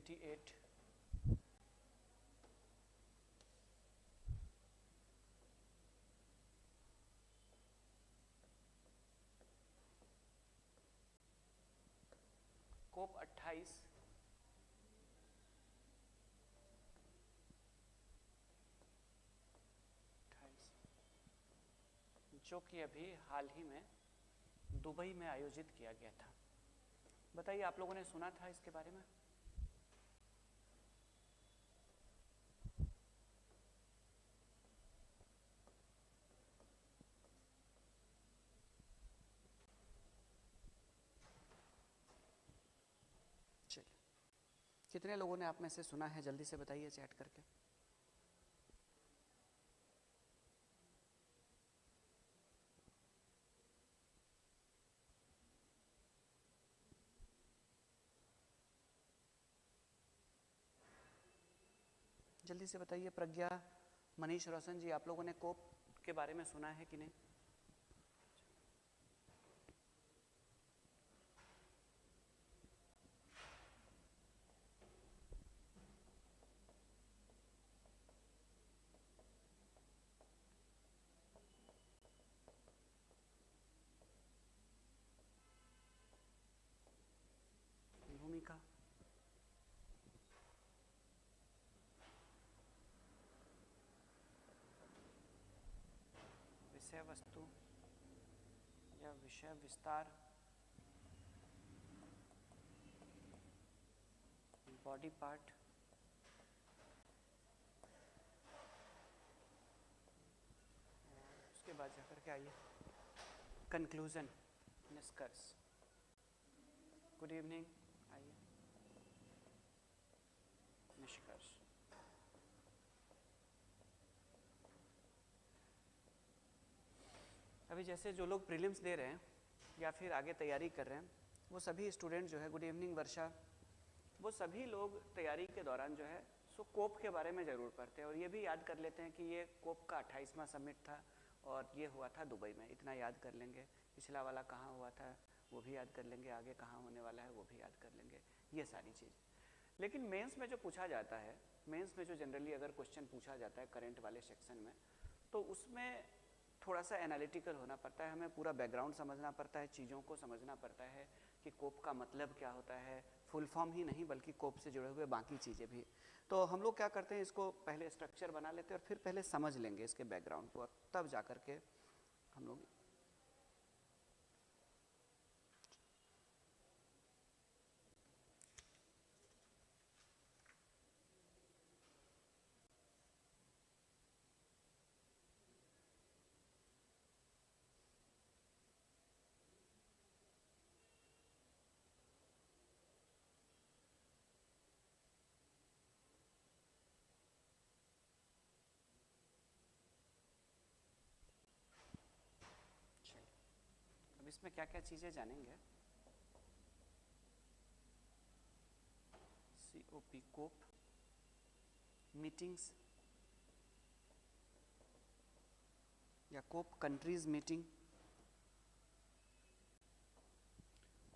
28 कोप 28 जो कि अभी हाल ही में दुबई में आयोजित किया गया था। बताइए, आप लोगों ने सुना था इसके बारे में? चलिए, कितने लोगों ने आप में से सुना है, जल्दी से बताइए चैट करके। जल्दी से बताइए। प्रज्ञा, मनीष, रोशन जी, आप लोगों ने कोप के बारे में सुना है कि नहीं? भूमिका, विषय वस्तु या विषय विस्तार, बॉडी पार्ट, उसके बाद जाकर के आइए कंक्लूजन, निष्कर्ष। गुड इवनिंग, आइए निष्कर्ष। अभी जैसे जो लोग प्रीलिम्स दे रहे हैं या फिर आगे तैयारी कर रहे हैं, वो सभी स्टूडेंट जो है, गुड इवनिंग वर्षा, वो सभी लोग तैयारी के दौरान जो है सो कोप के बारे में ज़रूर पढ़ते हैं और ये भी याद कर लेते हैं कि ये कोप का 28वां समिट था और ये हुआ था दुबई में। इतना याद कर लेंगे। पिछला वाला कहाँ हुआ था वो भी याद कर लेंगे, आगे कहाँ होने वाला है वो भी याद कर लेंगे, ये सारी चीज़। लेकिन मेंस में जो पूछा जाता है, मेंस में जो जनरली अगर क्वेश्चन पूछा जाता है करंट वाले सेक्शन में, तो उसमें थोड़ा सा एनालिटिकल होना पड़ता है, हमें पूरा बैकग्राउंड समझना पड़ता है, चीज़ों को समझना पड़ता है कि कोप का मतलब क्या होता है, फुल फॉर्म ही नहीं बल्कि कोप से जुड़े हुए बाकी चीज़ें भी। तो हम लोग क्या करते हैं, इसको पहले स्ट्रक्चर बना लेते हैं और फिर पहले समझ लेंगे इसके बैकग्राउंड को, और तब जा कर के हम लोग अब इसमें क्या क्या चीज़ें जानेंगे। COP, कोप, मीटिंग्स या कोप कंट्रीज मीटिंग,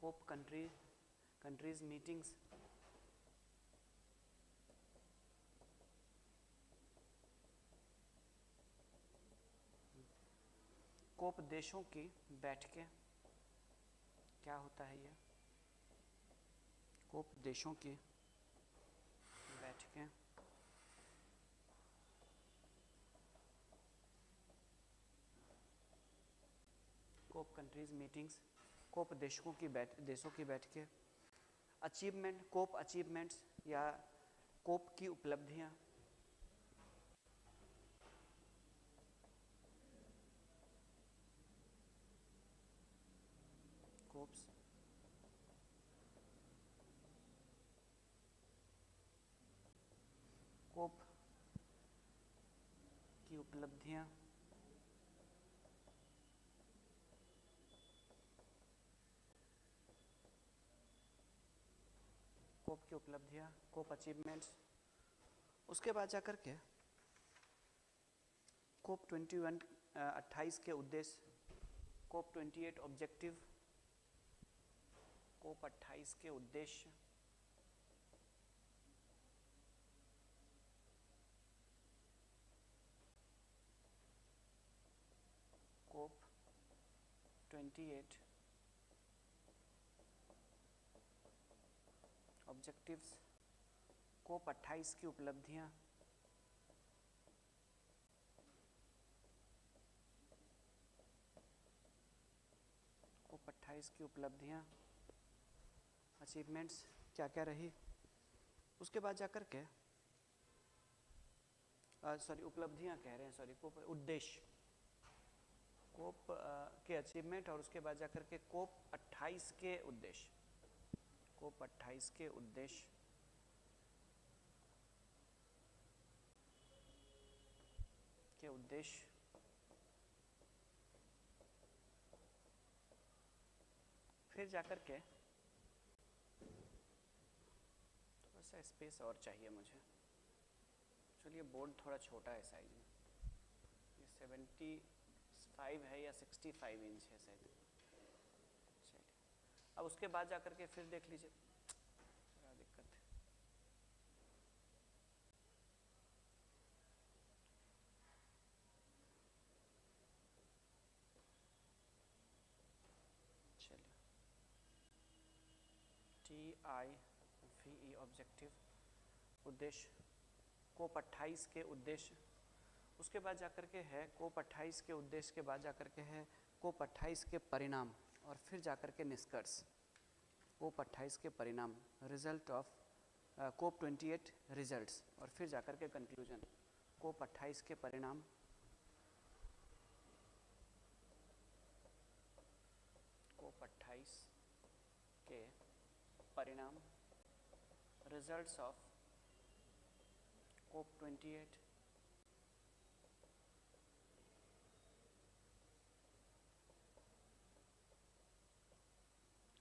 कोप कंट्रीज मीटिंग्स, कोप देशों की बैठकें, क्या होता है ये, कोप देशों की बैठकें, कोप कंट्रीज मीटिंग्स, कोप देशों की बैठकें, अचीवमेंट, कोप अचीवमेंट्स या कोप की उपलब्धियां, कोप्स, कोप की उपलब्धियां, कोप की उपलब्धियां, कोप अचीवमेंट्स। उसके बाद जाकर के कोप 28 के उद्देश्य, कोप 28 ऑब्जेक्टिव, कोप 28 के उद्देश्य, 28 ऑब्जेक्टिव्स, कोप 28 की उपलब्धियां, कोप 28 की उपलब्धियां, अचीवमेंट्स क्या क्या रही। उसके बाद जाकर के उपलब्धियां कह रहे हैं, कोप उद्देश्य, कोप के अचीवमेंट, और उसके बाद जाकर के कोप 28 के उद्देश्य, कोप 28 के उद्देश्य, फिर जाकर के थोड़ा सा स्पेस और चाहिए मुझे, चलिए बोर्ड थोड़ा छोटा है साइज में, ये 75 है या 65 इंच है शायद। चलिए अब उसके बाद जाकर के फिर देख लीजिए, क्या दिक्कत है। चलिए TIVE ऑब्जेक्टिव, उद्देश्य, कोप 28 के उद्देश्य। उसके बाद जाकर के है कोप 28 के उद्देश्य के बाद जाकर के है कोप 28 के परिणाम, और फिर जाकर के निष्कर्ष, कोप 28 के परिणाम, रिजल्ट ऑफ कोप 28 रिजल्ट्स, और फिर जाकर के कंक्लूजन, कोप 28 के परिणाम, कोप 28 के परिणाम, रिजल्ट्स ऑफ कोप 28,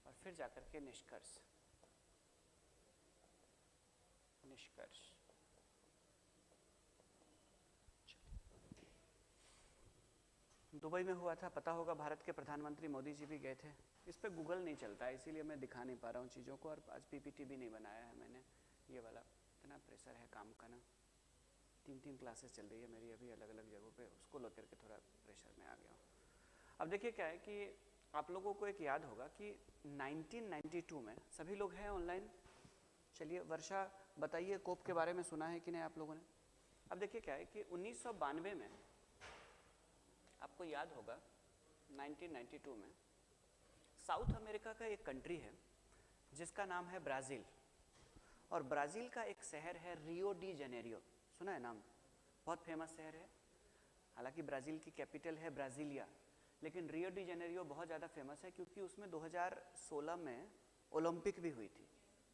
और फिर जाकर के निष्कर्ष, दुबई में हुआ था, पता होगा, भारत के प्रधानमंत्री मोदी जी भी गए थे। इस पे गूगल नहीं चलता है, इसीलिए मैं दिखा नहीं पा रहा हूँ चीज़ों को, और आज पीपीटी भी नहीं बनाया है मैंने, ये वाला इतना प्रेशर है काम का ना, 3 क्लासेस चल रही है मेरी अभी अलग अलग जगहों पे, उसको लेकर के थोड़ा प्रेशर में आ गया हूँ। अब देखिए क्या है कि आप लोगों को एक याद होगा कि 1992 में, सभी लोग हैं ऑनलाइन, चलिए वर्षा बताइए कोप के बारे में सुना है कि नहीं आप लोगों ने। अब देखिए क्या है कि 1992 में आपको याद होगा 1992 में साउथ अमेरिका का एक कंट्री है जिसका नाम है ब्राज़ील, और ब्राज़ील का एक शहर है रियो डी जेनेरियो, सुना है नाम, बहुत फेमस शहर है। हालांकि ब्राज़ील की कैपिटल है ब्राज़ीलिया, लेकिन रियो डी जेनेरियो बहुत ज़्यादा फेमस है क्योंकि उसमें 2016 में ओलंपिक भी हुई थी,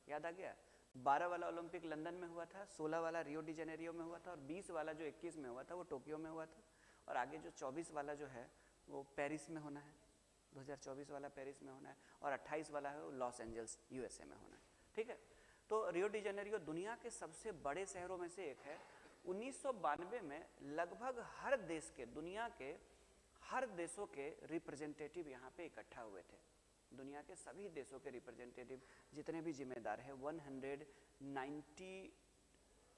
याद आ गया। 12 वाला ओलंपिक लंदन में हुआ था, 16 वाला रियो डी जेनेरियो में हुआ था, और 20 वाला जो 21 में हुआ था वो टोक्यो में हुआ था, और आगे जो 24 वाला जो है वो पेरिस में होना है, 2024 वाला पेरिस में होना है, और 28 वाला है वो लॉस एंजल्स यूएसए में होना है। ठीक है, तो रियो डी जेनेरियो दुनिया के सबसे बड़े शहरों में से एक है। 1992 में लगभग हर देश के, दुनिया के हर देशों के रिप्रेजेंटेटिव यहाँ पे इकट्ठा हुए थे। दुनिया के सभी देशों के रिप्रेजेंटेटिव जितने भी जिम्मेदार हैं, 190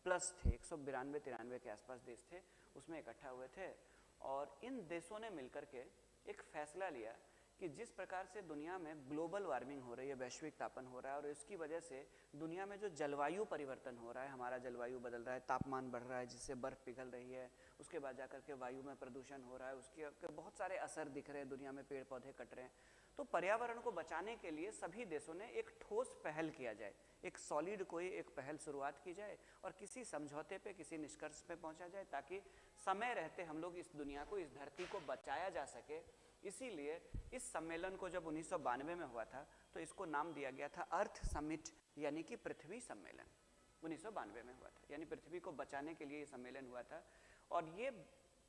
प्लस थे, 192-93 के आसपास देश थे, उसमें इकट्ठा हुए थे। और इन देशों ने मिलकर के एक फैसला लिया कि जिस प्रकार से दुनिया में ग्लोबल वार्मिंग हो रही है, वैश्विक तापन हो रहा है, और इसकी वजह से दुनिया में जो जलवायु परिवर्तन हो रहा है, हमारा जलवायु बदल रहा है, तापमान बढ़ रहा है जिससे बर्फ़ पिघल रही है, उसके बाद जाकर के वायु में प्रदूषण हो रहा है, उसके बहुत सारे असर दिख रहे हैं, दुनिया में पेड़ पौधे कट रहे हैं। तो पर्यावरण को बचाने के लिए सभी देशों ने एक ठोस पहल किया जाए, एक सॉलिड कोई एक पहल शुरुआत की जाए और किसी समझौते पे, किसी निष्कर्ष पे पहुंचा जाए, ताकि समय रहते हम लोग इस दुनिया को, इस धरती को बचाया जा सके। इसीलिए इस सम्मेलन को जब 1992 में हुआ था तो इसको नाम दिया गया था अर्थ समिट, यानी कि पृथ्वी सम्मेलन। 1992 में हुआ था, यानी पृथ्वी को बचाने के लिए ये सम्मेलन हुआ था। और ये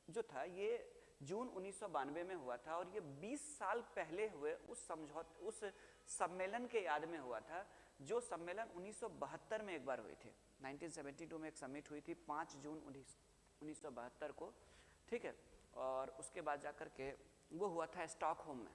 जो था ये जून 1992 में हुआ था, और ये 20 साल पहले हुए उस सम्मेलन के याद में हुआ था, जो सम्मेलन 1972 में एक बार हुई थी। 1972 में एक समिट हुई थी 5 जून 1972 को, ठीक है। और उसके बाद जाकर के वो हुआ था स्टॉकहोम में,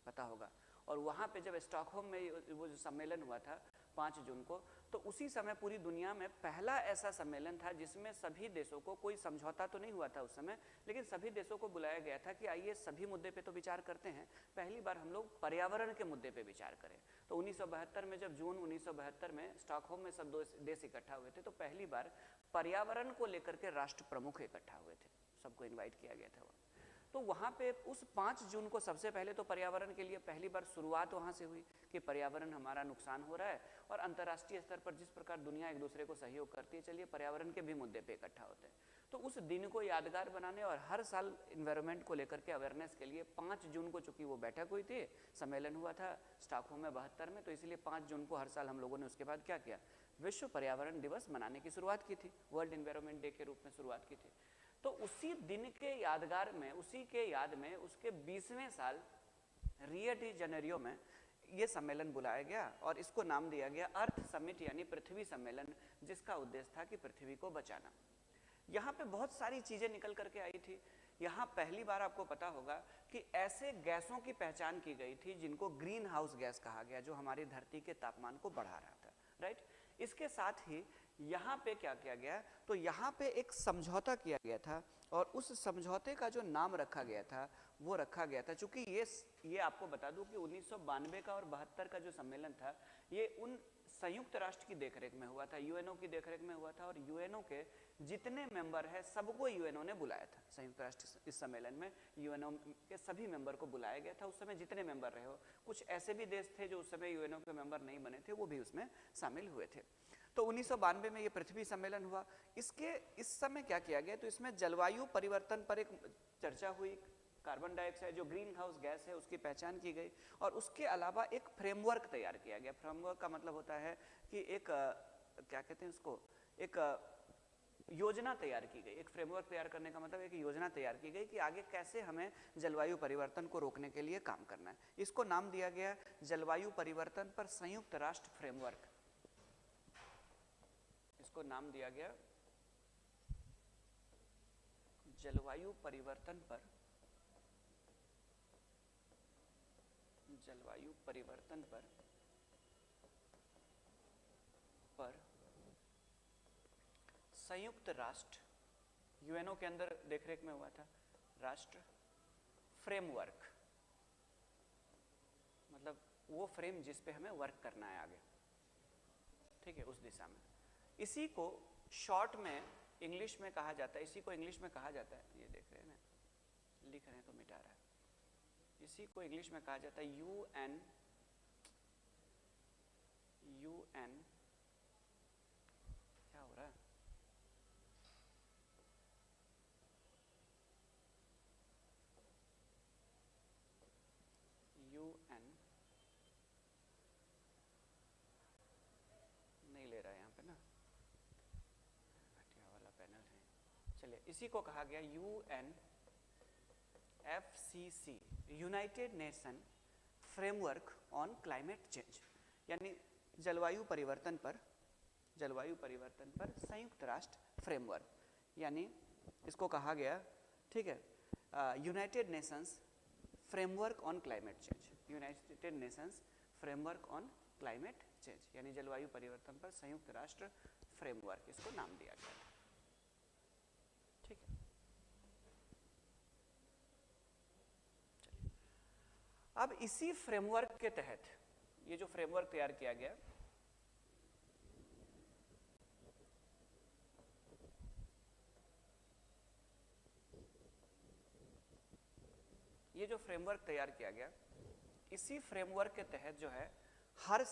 पता होगा। और वहाँ पे जब स्टॉकहोम में वो जो सम्मेलन हुआ था 5 जून को, तो उसी समय पूरी दुनिया में पहला ऐसा सम्मेलन था जिसमें सभी देशों को, कोई समझौता तो नहीं हुआ था उस समय, लेकिन सभी देशों को बुलाया गया था कि आइए सभी मुद्दे पे तो विचार करते हैं, पहली बार हम लोग पर्यावरण के मुद्दे पे विचार करें। तो 1972 में, जब जून 1972 में स्टॉकहोम में सब देश इकट्ठा हुए थे, तो पहली बार पर्यावरण को लेकर के राष्ट्र प्रमुख इकट्ठा हुए थे, सबको इन्वाइट किया गया था। तो वहाँ पे उस 5 जून को सबसे पहले तो पर्यावरण के लिए पहली बार शुरुआत वहाँ से हुई कि पर्यावरण हमारा नुकसान हो रहा है, और अंतर्राष्ट्रीय स्तर पर जिस प्रकार दुनिया एक दूसरे को सहयोग करती है, चलिए पर्यावरण के भी मुद्दे पे इकट्ठा होते हैं। तो उस दिन को यादगार बनाने और हर साल इन्वायरमेंट को लेकर के अवेयरनेस के लिए 5 जून को, चूंकि वो बैठक हुई थी, सम्मेलन हुआ था स्टॉकहोम में 72 में, तो इसलिए 5 जून को हर साल हम लोगों ने उसके बाद क्या किया, विश्व पर्यावरण दिवस मनाने की शुरुआत की थी, वर्ल्ड इन्वायरमेंट डे के रूप में शुरुआत की थी। तो उसी दिन के यादगार में, उसी के याद में, उसके 20वें साल रियो डी जेनेरियो में ये सम्मेलन बुलाया गया और इसको नाम दिया गया अर्थ समिट, यानी पृथ्वी सम्मेलन, जिसका उद्देश्य था कि पृथ्वी को बचाना। यहाँ पे बहुत सारी चीजें निकल करके आई थी। यहाँ पहली बार आपको पता होगा कि ऐसे गैसों की पहचान की गई थी जिनको ग्रीन हाउस गैस कहा गया, जो हमारी धरती के तापमान को बढ़ा रहा था, राइट। इसके साथ ही यहाँ पे क्या किया गया, तो यहाँ पे एक समझौता किया गया था, और उस समझौते का जो नाम रखा गया था वो रखा गया था, चूंकि ये आपको बता दूं कि 1992 का और 72 का जो सम्मेलन था, ये उन संयुक्त राष्ट्र की देखरेख में हुआ था, यूएनओ की देखरेख में हुआ था, और यूएनओ के जितने मेंबर हैं सबको यूएनओ ने बुलाया था संयुक्त राष्ट्र इस सम्मेलन में। यूएनओ के सभी मेंबर को बुलाया गया था। उस समय जितने मेंबर रहे हो, कुछ ऐसे भी देश थे जो उस समय यूएनओ के मेंबर नहीं बने थे, वो भी उसमें शामिल हुए थे। तो 1992 में ये पृथ्वी सम्मेलन हुआ। इस समय क्या किया गया, तो इसमें जलवायु परिवर्तन पर एक चर्चा हुई, कार्बन डाइऑक्साइड जो ग्रीन हाउस गैस है उसकी पहचान की गई, और उसके अलावा एक फ्रेमवर्क तैयार किया गया। फ्रेमवर्क का मतलब होता है कि एक क्या कहते हैं उसको, एक योजना तैयार की गई। एक फ्रेमवर्क तैयार करने का मतलब एक योजना तैयार की गई कि आगे कैसे हमें जलवायु परिवर्तन को रोकने के लिए काम करना है। इसको नाम दिया गया जलवायु परिवर्तन पर संयुक्त राष्ट्र फ्रेमवर्क। इसको नाम दिया गया जलवायु परिवर्तन पर संयुक्त राष्ट्र, यूएनओ के अंदर देखरेख में हुआ था, राष्ट्र फ्रेमवर्क, मतलब वो फ्रेम जिस पे हमें वर्क करना है आगे, ठीक है, उस दिशा में। इसी को शॉर्ट में इंग्लिश में कहा जाता है, ये देख रहे हैं ना, लिख रहे हैं तो मिटा रहा है, इसी को इंग्लिश में कहा जाता है यूएन क्या हो रहा है, यूएन नहीं ले रहा है यहाँ पे ना, घटिया वाला पैनल है। चलिए, इसी को कहा गया UNFCCC, United nation framework on climate change, यानी जलवायु परिवर्तन पर संयुक्त राष्ट्र फ्रेमवर्क, यानी इसको कहा गया, ठीक है, United Nations framework on climate change, United Nations framework on climate change, यानी जलवायु परिवर्तन पर संयुक्त राष्ट्र फ्रेमवर्क, इसको नाम दिया गया, ठीक है। अब इसी फ्रेमवर्क के तहत ये जो फ्रेमवर्क तैयार किया गया, इसी फ्रेमवर्क के तहत जो है हर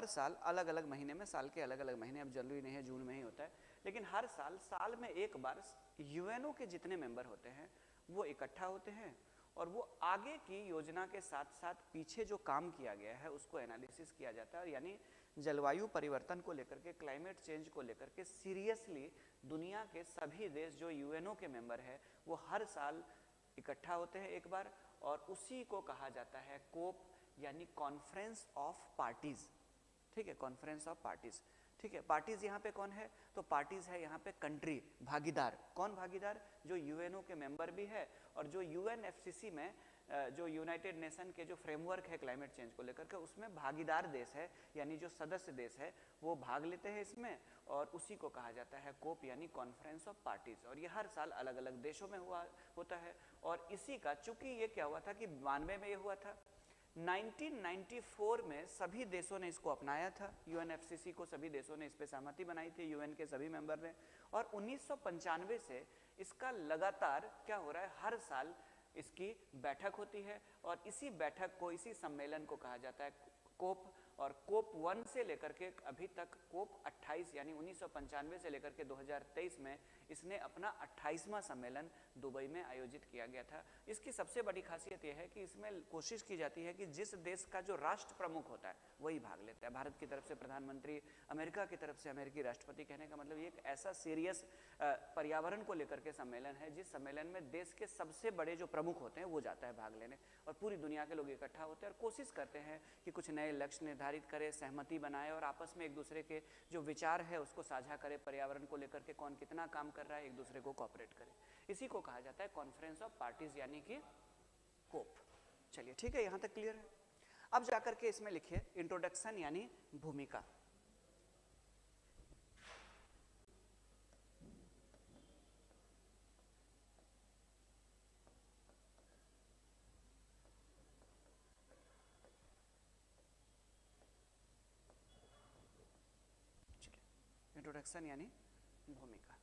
साल अलग अलग महीने में, साल के अलग अलग महीने, अब जनवरी नहीं है, जून में ही होता है, लेकिन हर साल में एक बार यूएनओ के जितने मेंबर होते हैं वो इकट्ठा होते हैं, और वो आगे की योजना के साथ साथ पीछे जो काम किया गया है उसको एनालिसिस किया जाता है। यानी जलवायु परिवर्तन को लेकर के, क्लाइमेट चेंज को लेकर के सीरियसली दुनिया के सभी देश जो यूएनओ के मेंबर है वो हर साल इकट्ठा होते हैं एक बार, और उसी को कहा जाता है कोप, यानी कॉन्फ्रेंस ऑफ पार्टीज, ठीक है, कॉन्फ्रेंस ऑफ पार्टीज, ठीक है। पार्टीज यहाँ पे कौन है, तो पार्टीज है यहाँ पे कंट्री, भागीदार। कौन भागीदार, जो यूएनओ के मेंबर भी है और जो यूएनएफसीसी में जो यूनाइटेड नेशन के जो फ्रेमवर्क है क्लाइमेट चेंज को लेकर के, उसमें भागीदार देश है यानी जो सदस्य देश है वो भाग लेते हैं इसमें, और उसी को कहा जाता है कोप यानी कॉन्फ्रेंस ऑफ पार्टीज। और ये हर साल अलग अलग देशों में होता है। और इसी का चूंकि ये क्या हुआ था कि 92 में ये हुआ था, 1994 में सभी देशों ने इसको अपनाया था, यूएनएफसीसी को सभी देशों ने इस पे सहमति बनाई थी, यूएन के सभी मेंबर ने। और 1995 से इसका लगातार क्या हो रहा है, हर साल इसकी बैठक होती है, और इसी बैठक को, इसी सम्मेलन को कहा जाता है कोप। और कोप 1 से लेकर के अभी तक कोप 28 यानी 1995 से लेकर के 2023 में इसने अपना 28वां सम्मेलन दुबई में आयोजित किया गया था। इसकी सबसे बड़ी खासियत यह है कि इसमें कोशिश की जाती है कि जिस देश का जो राष्ट्र प्रमुख होता है वही भाग लेता है। भारत की तरफ से प्रधानमंत्री, अमेरिका की तरफ से अमेरिकी राष्ट्रपति। कहने का मतलब ये एक ऐसा सीरियस पर्यावरण को लेकर के सम्मेलन है जिस सम्मेलन में देश के सबसे बड़े जो प्रमुख होते हैं वो जाता है भाग लेने, और पूरी दुनिया के लोग इकट्ठा होते हैं और कोशिश करते हैं कि कुछ नए लक्ष्य निर्धारित करे, सहमति बनाए और आपस में एक दूसरे के जो विचार है उसको साझा करे, पर्यावरण को लेकर के कौन कितना काम कर रहा है एक दूसरे को कोऑपरेट करे। इसी को कहा जाता है कॉन्फ्रेंस ऑफ पार्टीज यानी कि कोप। चलिए ठीक है, यहां तक क्लियर है। अब जाकर के इसमें लिखिए इंट्रोडक्शन यानी भूमिका। इंट्रोडक्शन यानी भूमिका।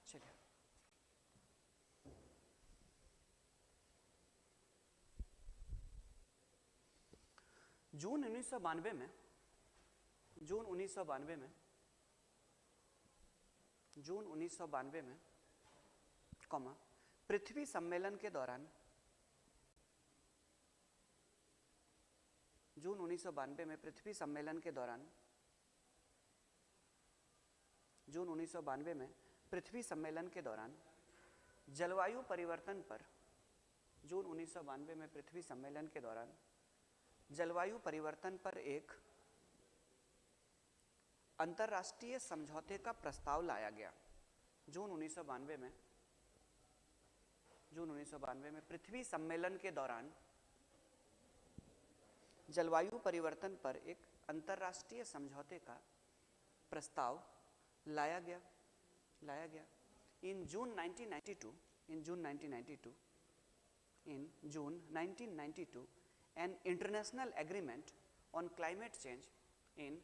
चलिए जून 1992 में पृथ्वी सम्मेलन के दौरान, जून 1992 में पृथ्वी सम्मेलन के दौरान, जून 1992 में पृथ्वी सम्मेलन के दौरान जलवायु परिवर्तन पर, जून 1992 में पृथ्वी सम्मेलन के दौरान जलवायु परिवर्तन पर एक अंतर्राष्ट्रीय समझौते का प्रस्ताव लाया गया। जून 1992 में पृथ्वी सम्मेलन के दौरान जलवायु परिवर्तन पर एक अंतर्राष्ट्रीय समझौते का प्रस्ताव लाया गया। In June 1992, an international agreement on climate change, in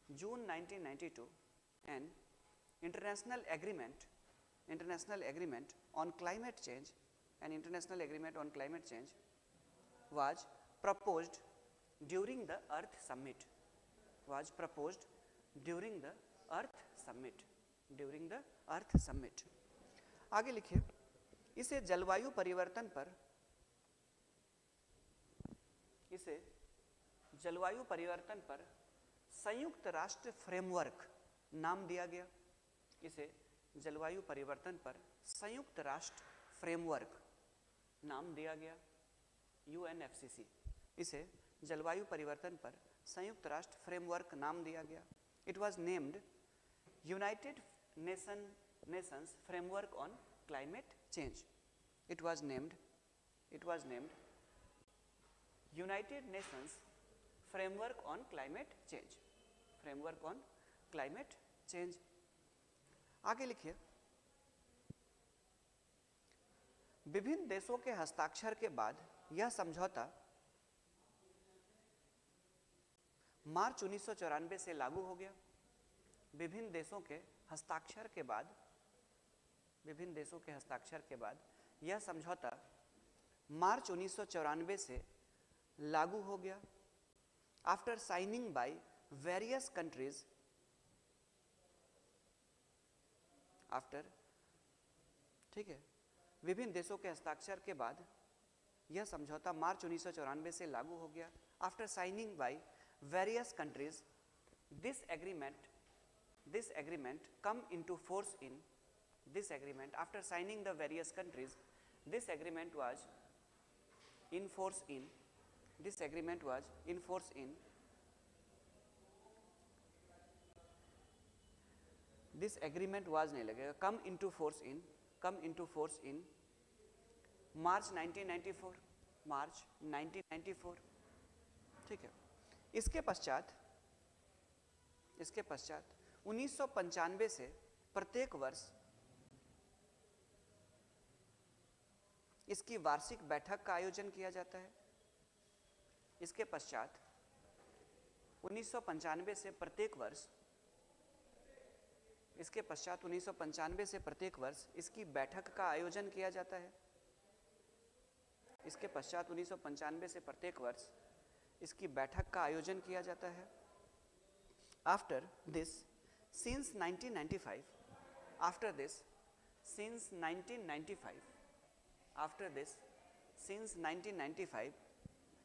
June 1992, an international agreement on climate change, was proposed during the Earth Summit. आगे लिखिए, इसे जलवायु परिवर्तन पर संयुक्त राष्ट्र फ्रेमवर्क नाम दिया गया। इसे जलवायु परिवर्तन पर संयुक्त राष्ट्र फ्रेमवर्क नाम दिया गया, UNFCC। इसे जलवायु परिवर्तन पर संयुक्त राष्ट्र फ्रेमवर्क नाम दिया गया। It was named United Nations Framework on Climate Change. It was named United Nations Framework on Climate Change. आगे लिखिए, विभिन्न देशों के हस्ताक्षर के बाद यह समझौता मार्च 1994 से लागू हो गया। विभिन्न देशों के हस्ताक्षर के बाद यह समझौता मार्च 1994 से लागू हो गया। After signing by various countries, ठीक है, विभिन्न देशों के हस्ताक्षर के बाद यह समझौता मार्च 1994 से लागू हो गया। After signing by various countries, this agreement come into force in, after signing the various countries, this agreement was in force in, this agreement was नहीं लगेगा, come into force in March 1994, मार्च 1994। ठीक है, इसके पश्चात 1995 से प्रत्येक वर्ष इसकी वार्षिक बैठक का आयोजन किया जाता है। इसके पश्चात 1995 से प्रत्येक वर्ष इसकी बैठक का आयोजन किया जाता है। इसके पश्चात 1995 से प्रत्येक वर्ष इसकी बैठक का आयोजन किया जाता है। After this, since 1995,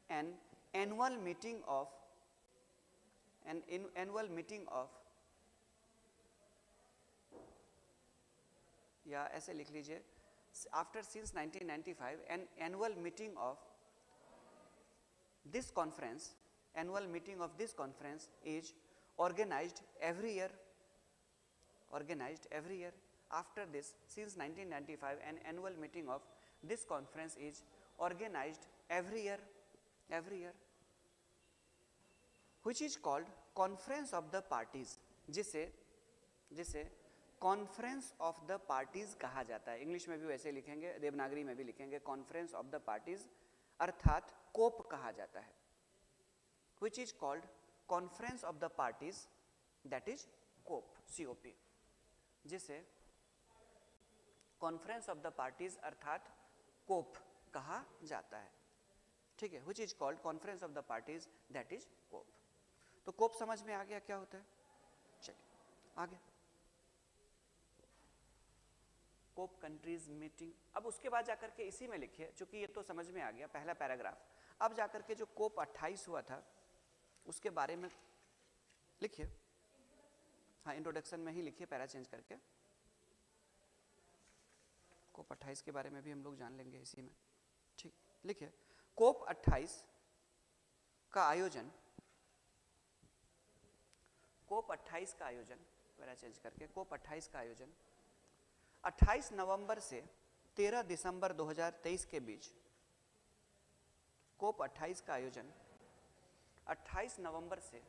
an annual meeting of या ऐसे लिख लीजिए, since 1995 an annual meeting of this conference is organized every year. After this, since 1995 an annual meeting of this conference is organized every year, which is called conference of the parties, जिसे conference of the parties कहा जाता है। English में भी वैसे लिखेंगे, देवनागरी में भी लिखेंगे, कॉन्फ्रेंस ऑफ द पार्टीज अर्थात कोप कहा जाता है। which is called conference of the parties, that is COP, जिसे conference of the parties अर्थात COP कहा जाता है। ठीक है, which is called conference of the parties, that is COP। तो COP समझ में आ गया क्या होता है? चलिए आगे, COP कंट्रीज मीटिंग। अब उसके बाद जाकर के इसी में लिखिए, चूंकि ये तो समझ में आ गया पहला पैराग्राफ, अब जाकर के जो COP 28 हुआ था उसके बारे में लिखिए। हाँ, इंट्रोडक्शन में ही लिखिए, पैरा चेंज करके। COP 28 के बारे में भी हम लोग जान लेंगे इसी में। ठीक, लिखिए COP 28 का आयोजन, पैरा चेंज करके, COP 28 का आयोजन 28 नवंबर से 13 दिसंबर 2023 के बीच, COP 28 का आयोजन 28 नवंबर से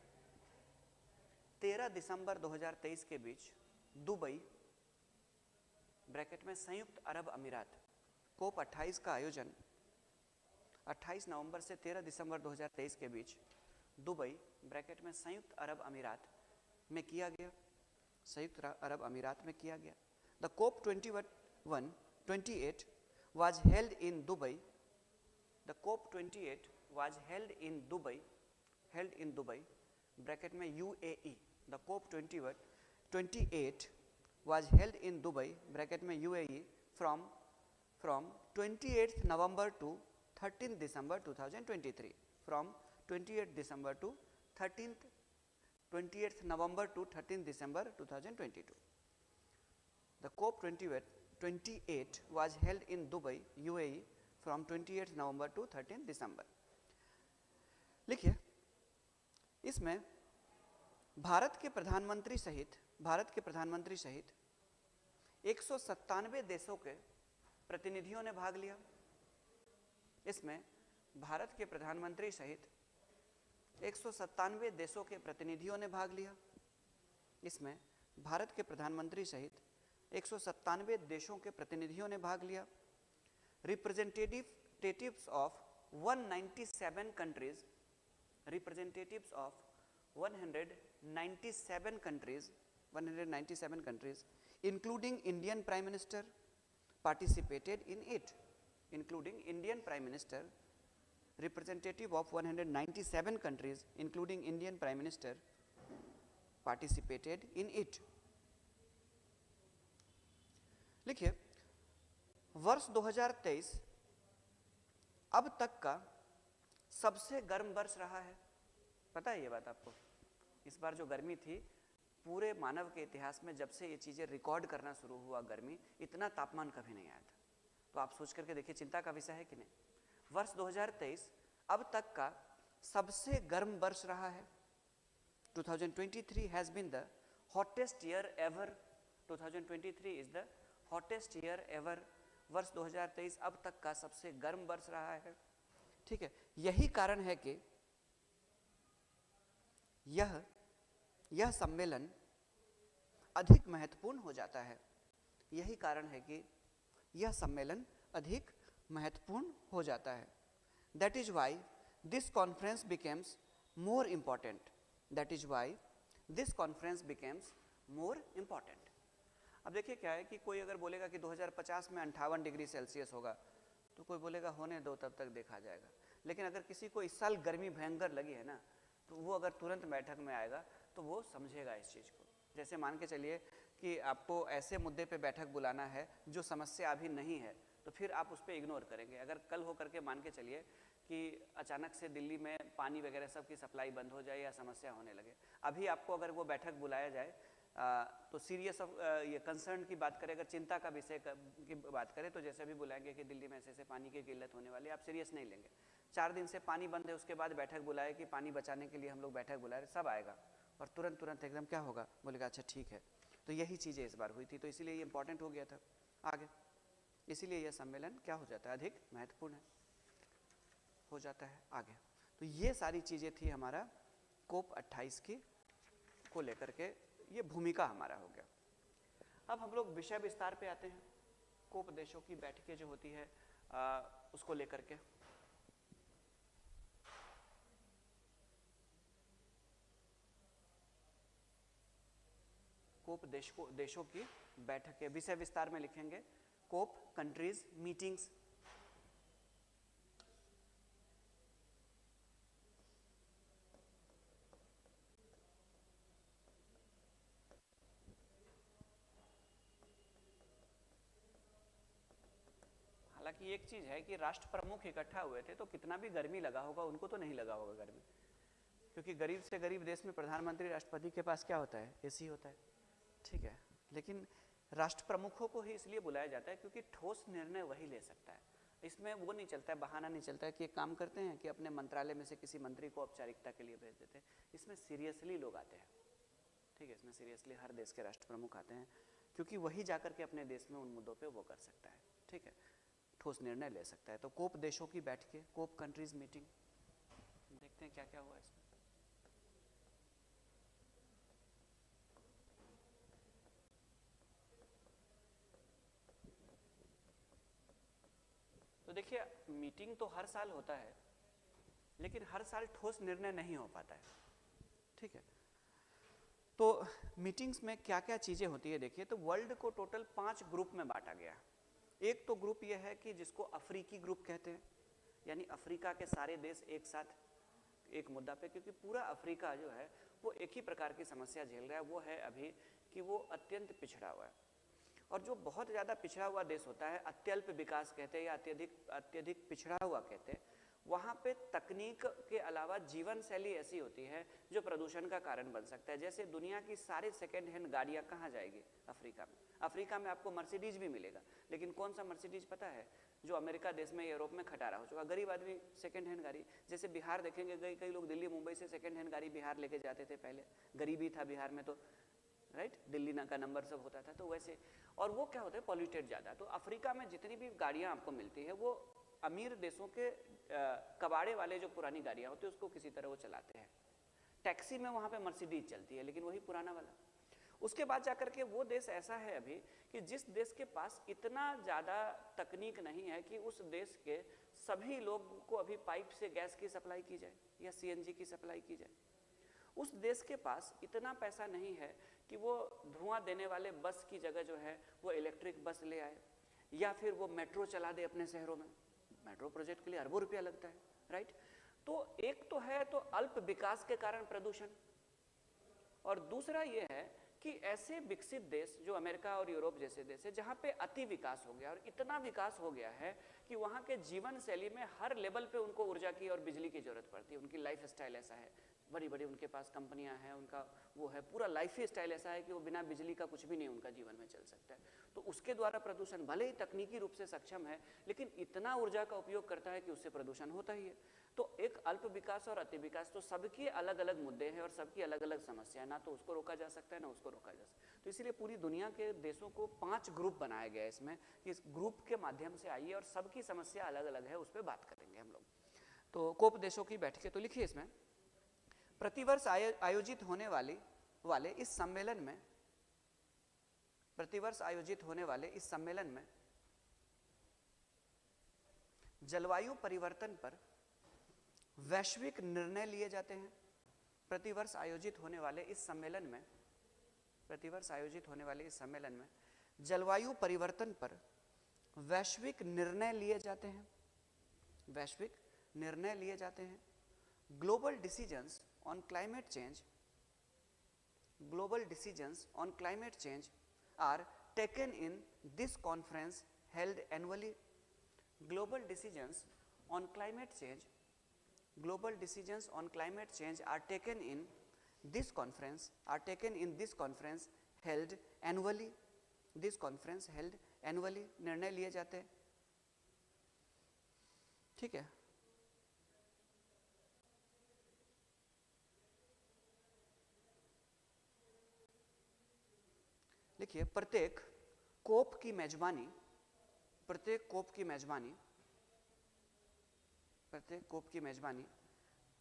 13 दिसंबर 2023 के बीच दुबई ब्रैकेट में संयुक्त अरब अमीरात, COP 28 का आयोजन 28 नवंबर से 13 दिसंबर 2023 के बीच दुबई ब्रैकेट में संयुक्त अरब अमीरात में किया गया, The COP 28 was held in Dubai. The COP 28 was held in Dubai, bracket में UAE. The COP 28 was held in Dubai, bracket में UAE from 28th November to 13th December 2023. From 28th December to 28th November to 13th December 2022. The COP 28 was held in Dubai, UAE from 28th November to 13th December. लिखिए, इसमें भारत के प्रधानमंत्री सहित 197 देशों के प्रतिनिधियों ने भाग लिया। इसमें भारत के प्रधानमंत्री सहित 197 देशों के प्रतिनिधियों ने भाग लिया। इसमें भारत के प्रधानमंत्री सहित 197 देशों के प्रतिनिधियों ने भाग लिया। Representatives of 197 countries, representatives of 197 countries, including Indian Prime Minister, participated in it. Representative of 197 countries, including Indian Prime Minister, participated in it. लिखिए, वर्ष 2023 अब तक का सबसे गर्म वर्ष रहा है। पता है ये बात आपको? इस बार जो गर्मी थी, पूरे मानव के इतिहास में जब से ये चीज़ें रिकॉर्ड करना शुरू हुआ, गर्मी, इतना तापमान कभी नहीं आया था। तो आप सोच करके देखिए, चिंता का विषय है कि नहीं? वर्ष 2023 अब तक का सबसे गर्म वर्ष रहा है। 2023 has been the hottest year ever. 2023 is the hottest year ever. वर्ष 2023 अब तक का सबसे गर्म वर्ष रहा है। ठीक है, यही कारण है कि यह सम्मेलन अधिक महत्वपूर्ण हो जाता है। यही कारण है कि यह सम्मेलन अधिक महत्वपूर्ण हो जाता है। That is why this conference becomes more important. That is why this conference becomes more important. अब देखिए क्या है कि कोई अगर बोलेगा कि 2050 में 58 डिग्री सेल्सियस होगा, तो कोई बोलेगा होने दो, तब तक देखा जाएगा। लेकिन अगर किसी को इस साल गर्मी भयंकर लगी है ना, तो वो अगर तुरंत बैठक में आएगा तो वो समझेगा इस चीज़ को। जैसे मान के चलिए कि आपको ऐसे मुद्दे पे बैठक बुलाना है जो समस्या अभी नहीं है, तो फिर आप उस पर इग्नोर करेंगे। अगर कल हो करके मान के चलिए कि अचानक से दिल्ली में पानी वगैरह सब की सप्लाई बंद हो जाए या समस्या होने लगे, अभी आपको अगर वो बैठक बुलाया जाए तो सीरियस ऑफ ये कंसर्न की बात करें, अगर चिंता का विषय की बात करें, तो जैसे अभी बुलाएंगे कि दिल्ली में ऐसे ऐसे पानी की किल्लत होने वाली है, आप सीरियस नहीं लेंगे। 4 दिन से पानी बंद है, उसके बाद बैठक बुलाए कि पानी बचाने के लिए हम लोग बैठक बुलाए, सब आएगा और तुरंत एकदम क्या होगा, बोलेगा अच्छा ठीक है। तो यही चीज़ें इस बार हुई थी, तो इसीलिए ये इंपॉर्टेंट हो गया था आगे, इसीलिए यह सम्मेलन क्या हो जाता है, अधिक महत्वपूर्ण हो जाता है आगे। तो ये सारी चीज़ें थी हमारा कोप 28 की को लेकर के, ये भूमिका हमारा हो गया। अब हम लोग विषय विस्तार पे आते हैं। कोप देशों की बैठकें जो होती है उसको लेकर के, कोप देशों की बैठकें विषय विस्तार में लिखेंगे कोप कंट्रीज मीटिंग्स। हालांकि एक चीज है कि राष्ट्र प्रमुख इकट्ठा हुए थे, तो कितना भी गर्मी लगा होगा, उनको तो नहीं लगा होगा गर्मी, क्योंकि गरीब से गरीब देश में प्रधानमंत्री राष्ट्रपति के पास क्या होता है, एसी होता है, ठीक है। लेकिन राष्ट्र प्रमुखों को ही इसलिए बुलाया जाता है क्योंकि ठोस निर्णय वही ले सकता है। इसमें वो नहीं चलता है, बहाना नहीं चलता है कि एक काम करते हैं कि अपने मंत्रालय में से किसी मंत्री को औपचारिकता के लिए भेज देते हैं। इसमें सीरियसली लोग आते हैं, ठीक है, इसमें सीरियसली हर देश के राष्ट्र प्रमुख आते हैं, क्योंकि वही जाकर के अपने देश में उन मुद्दों पे वो कर सकता है, ठीक है, ठोस निर्णय ले सकता है। तो कोप देशों की बैठकें, कोप कंट्रीज मीटिंग, देखते हैं क्या क्या हुआ इसमें। तो देखिए, मीटिंग तो हर साल होता है, लेकिन हर साल ठोस निर्णय नहीं हो पाता है, ठीक है। तो मीटिंग्स में क्या क्या चीजें होती है, देखिए, तो वर्ल्ड को टोटल 5 ग्रुप में बांटा गया। एक तो ग्रुप यह है कि जिसको अफ्रीकी ग्रुप कहते हैं, यानी अफ्रीका के सारे देश एक साथ एक मुद्दा पे, क्योंकि पूरा अफ्रीका जो है वो एक ही प्रकार की समस्या झेल रहा है, वो है अभी कि वो अत्यंत पिछड़ा हुआ है। और जो बहुत ज़्यादा पिछड़ा हुआ देश होता है, अत्यल्प विकास कहते हैं या अत्यधिक पिछड़ा हुआ कहते हैं, वहाँ पे तकनीक के अलावा जीवन शैली ऐसी होती है जो प्रदूषण का कारण बन सकता है। जैसे दुनिया की सारे सेकेंड हैंड गाड़ियाँ कहाँ जाएगी, अफ्रीका में। अफ्रीका में आपको मर्सिडीज भी मिलेगा, लेकिन कौन सा मर्सिडीज पता है, जो अमेरिका देश में, यूरोप में खटारा हो चुका। गरीब आदमी सेकेंड हैंड गाड़ी, जैसे बिहार देखेंगे, कई लोग दिल्ली मुंबई से सेकेंड हैंड गाड़ी बिहार लेके जाते थे, पहले गरीबी था बिहार में तो, राइट, दिल्ली का नंबर सब होता था, तो वैसे। और वो क्या होता है, पॉल्यूटेड ज़्यादा। तो अफ्रीका में जितनी भी गाड़ियाँ आपको मिलती है, वो अमीर देशों के कबाड़े वाले जो पुरानी गाड़ियाँ होती है उसको किसी तरह वो चलाते हैं। टैक्सी में वहाँ पे मर्सिडीज चलती है, लेकिन वही पुराना वाला। उसके बाद जाकर के वो देश ऐसा है अभी कि जिस देश के पास इतना ज़्यादा तकनीक नहीं है कि उस देश के सभी लोग को अभी पाइप से गैस की सप्लाई की जाए या सीएनजी की सप्लाई की जाए, उस देश के पास इतना पैसा नहीं है कि वो धुआं देने वाले बस की जगह जो है वो इलेक्ट्रिक बस ले आए, या फिर वो मेट्रो चला दे अपने शहरों में। मेट्रो प्रोजेक्ट के लिए अरबों रुपया लगता है, राइट। तो एक तो है तो अल्प विकास के कारण प्रदूषण, और दूसरा ये है कि ऐसे विकसित देश जो अमेरिका और यूरोप जैसे देश है, जहाँ पे अति विकास हो गया, और इतना विकास हो गया है कि वहाँ के जीवन शैली में हर लेवल पे उनको ऊर्जा की और बिजली की जरूरत पड़ती है। उनकी लाइफ स्टाइल ऐसा है, बड़ी बड़ी उनके पास कंपनियां हैं, उनका वो है, पूरा लाइफ स्टाइल ऐसा है कि वो बिना बिजली का कुछ भी नहीं उनका जीवन में चल सकता है। तो उसके द्वारा प्रदूषण, भले ही तकनीकी रूप से सक्षम है, लेकिन इतना ऊर्जा का उपयोग करता है कि उससे प्रदूषण होता ही है। तो एक अल्प विकास और अति विकास, तो सबके अलग अलग मुद्दे हैं और सबकी अलग अलग समस्या है, ना तो उसको रोका जा सकता है ना उसको रोका जा सकता है। तो इसीलिए पूरी दुनिया के देशों को 5 ग्रुप बनाया गया है इसमें, कि इस ग्रुप के माध्यम से आइए और सबकी समस्या अलग अलग है, उस पर बात करेंगे हम लोग। तो कोप देशों की बैठकें, तो लिखिए इसमें प्रतिवर्ष आयोजित होने वाले इस सम्मेलन में, प्रतिवर्ष आयोजित होने वाले इस सम्मेलन में जलवायु परिवर्तन पर वैश्विक निर्णय लिए जाते हैं। प्रतिवर्ष आयोजित होने वाले इस सम्मेलन में, प्रतिवर्ष आयोजित होने वाले इस सम्मेलन में जलवायु परिवर्तन पर वैश्विक निर्णय लिए जाते हैं, वैश्विक निर्णय लिए जाते हैं। Global decisions on climate change, global decisions on climate change are taken in this conference held annually. Global decisions on climate change, global decisions on climate change are taken in this conference, held annually. This conference held annually, निर्णय लिए जाते हैं, ठीक है। देखिए प्रत्येक कोप की मेजबानी, प्रत्येक कोप की मेजबानी, प्रत्येक कोप की मेजबानी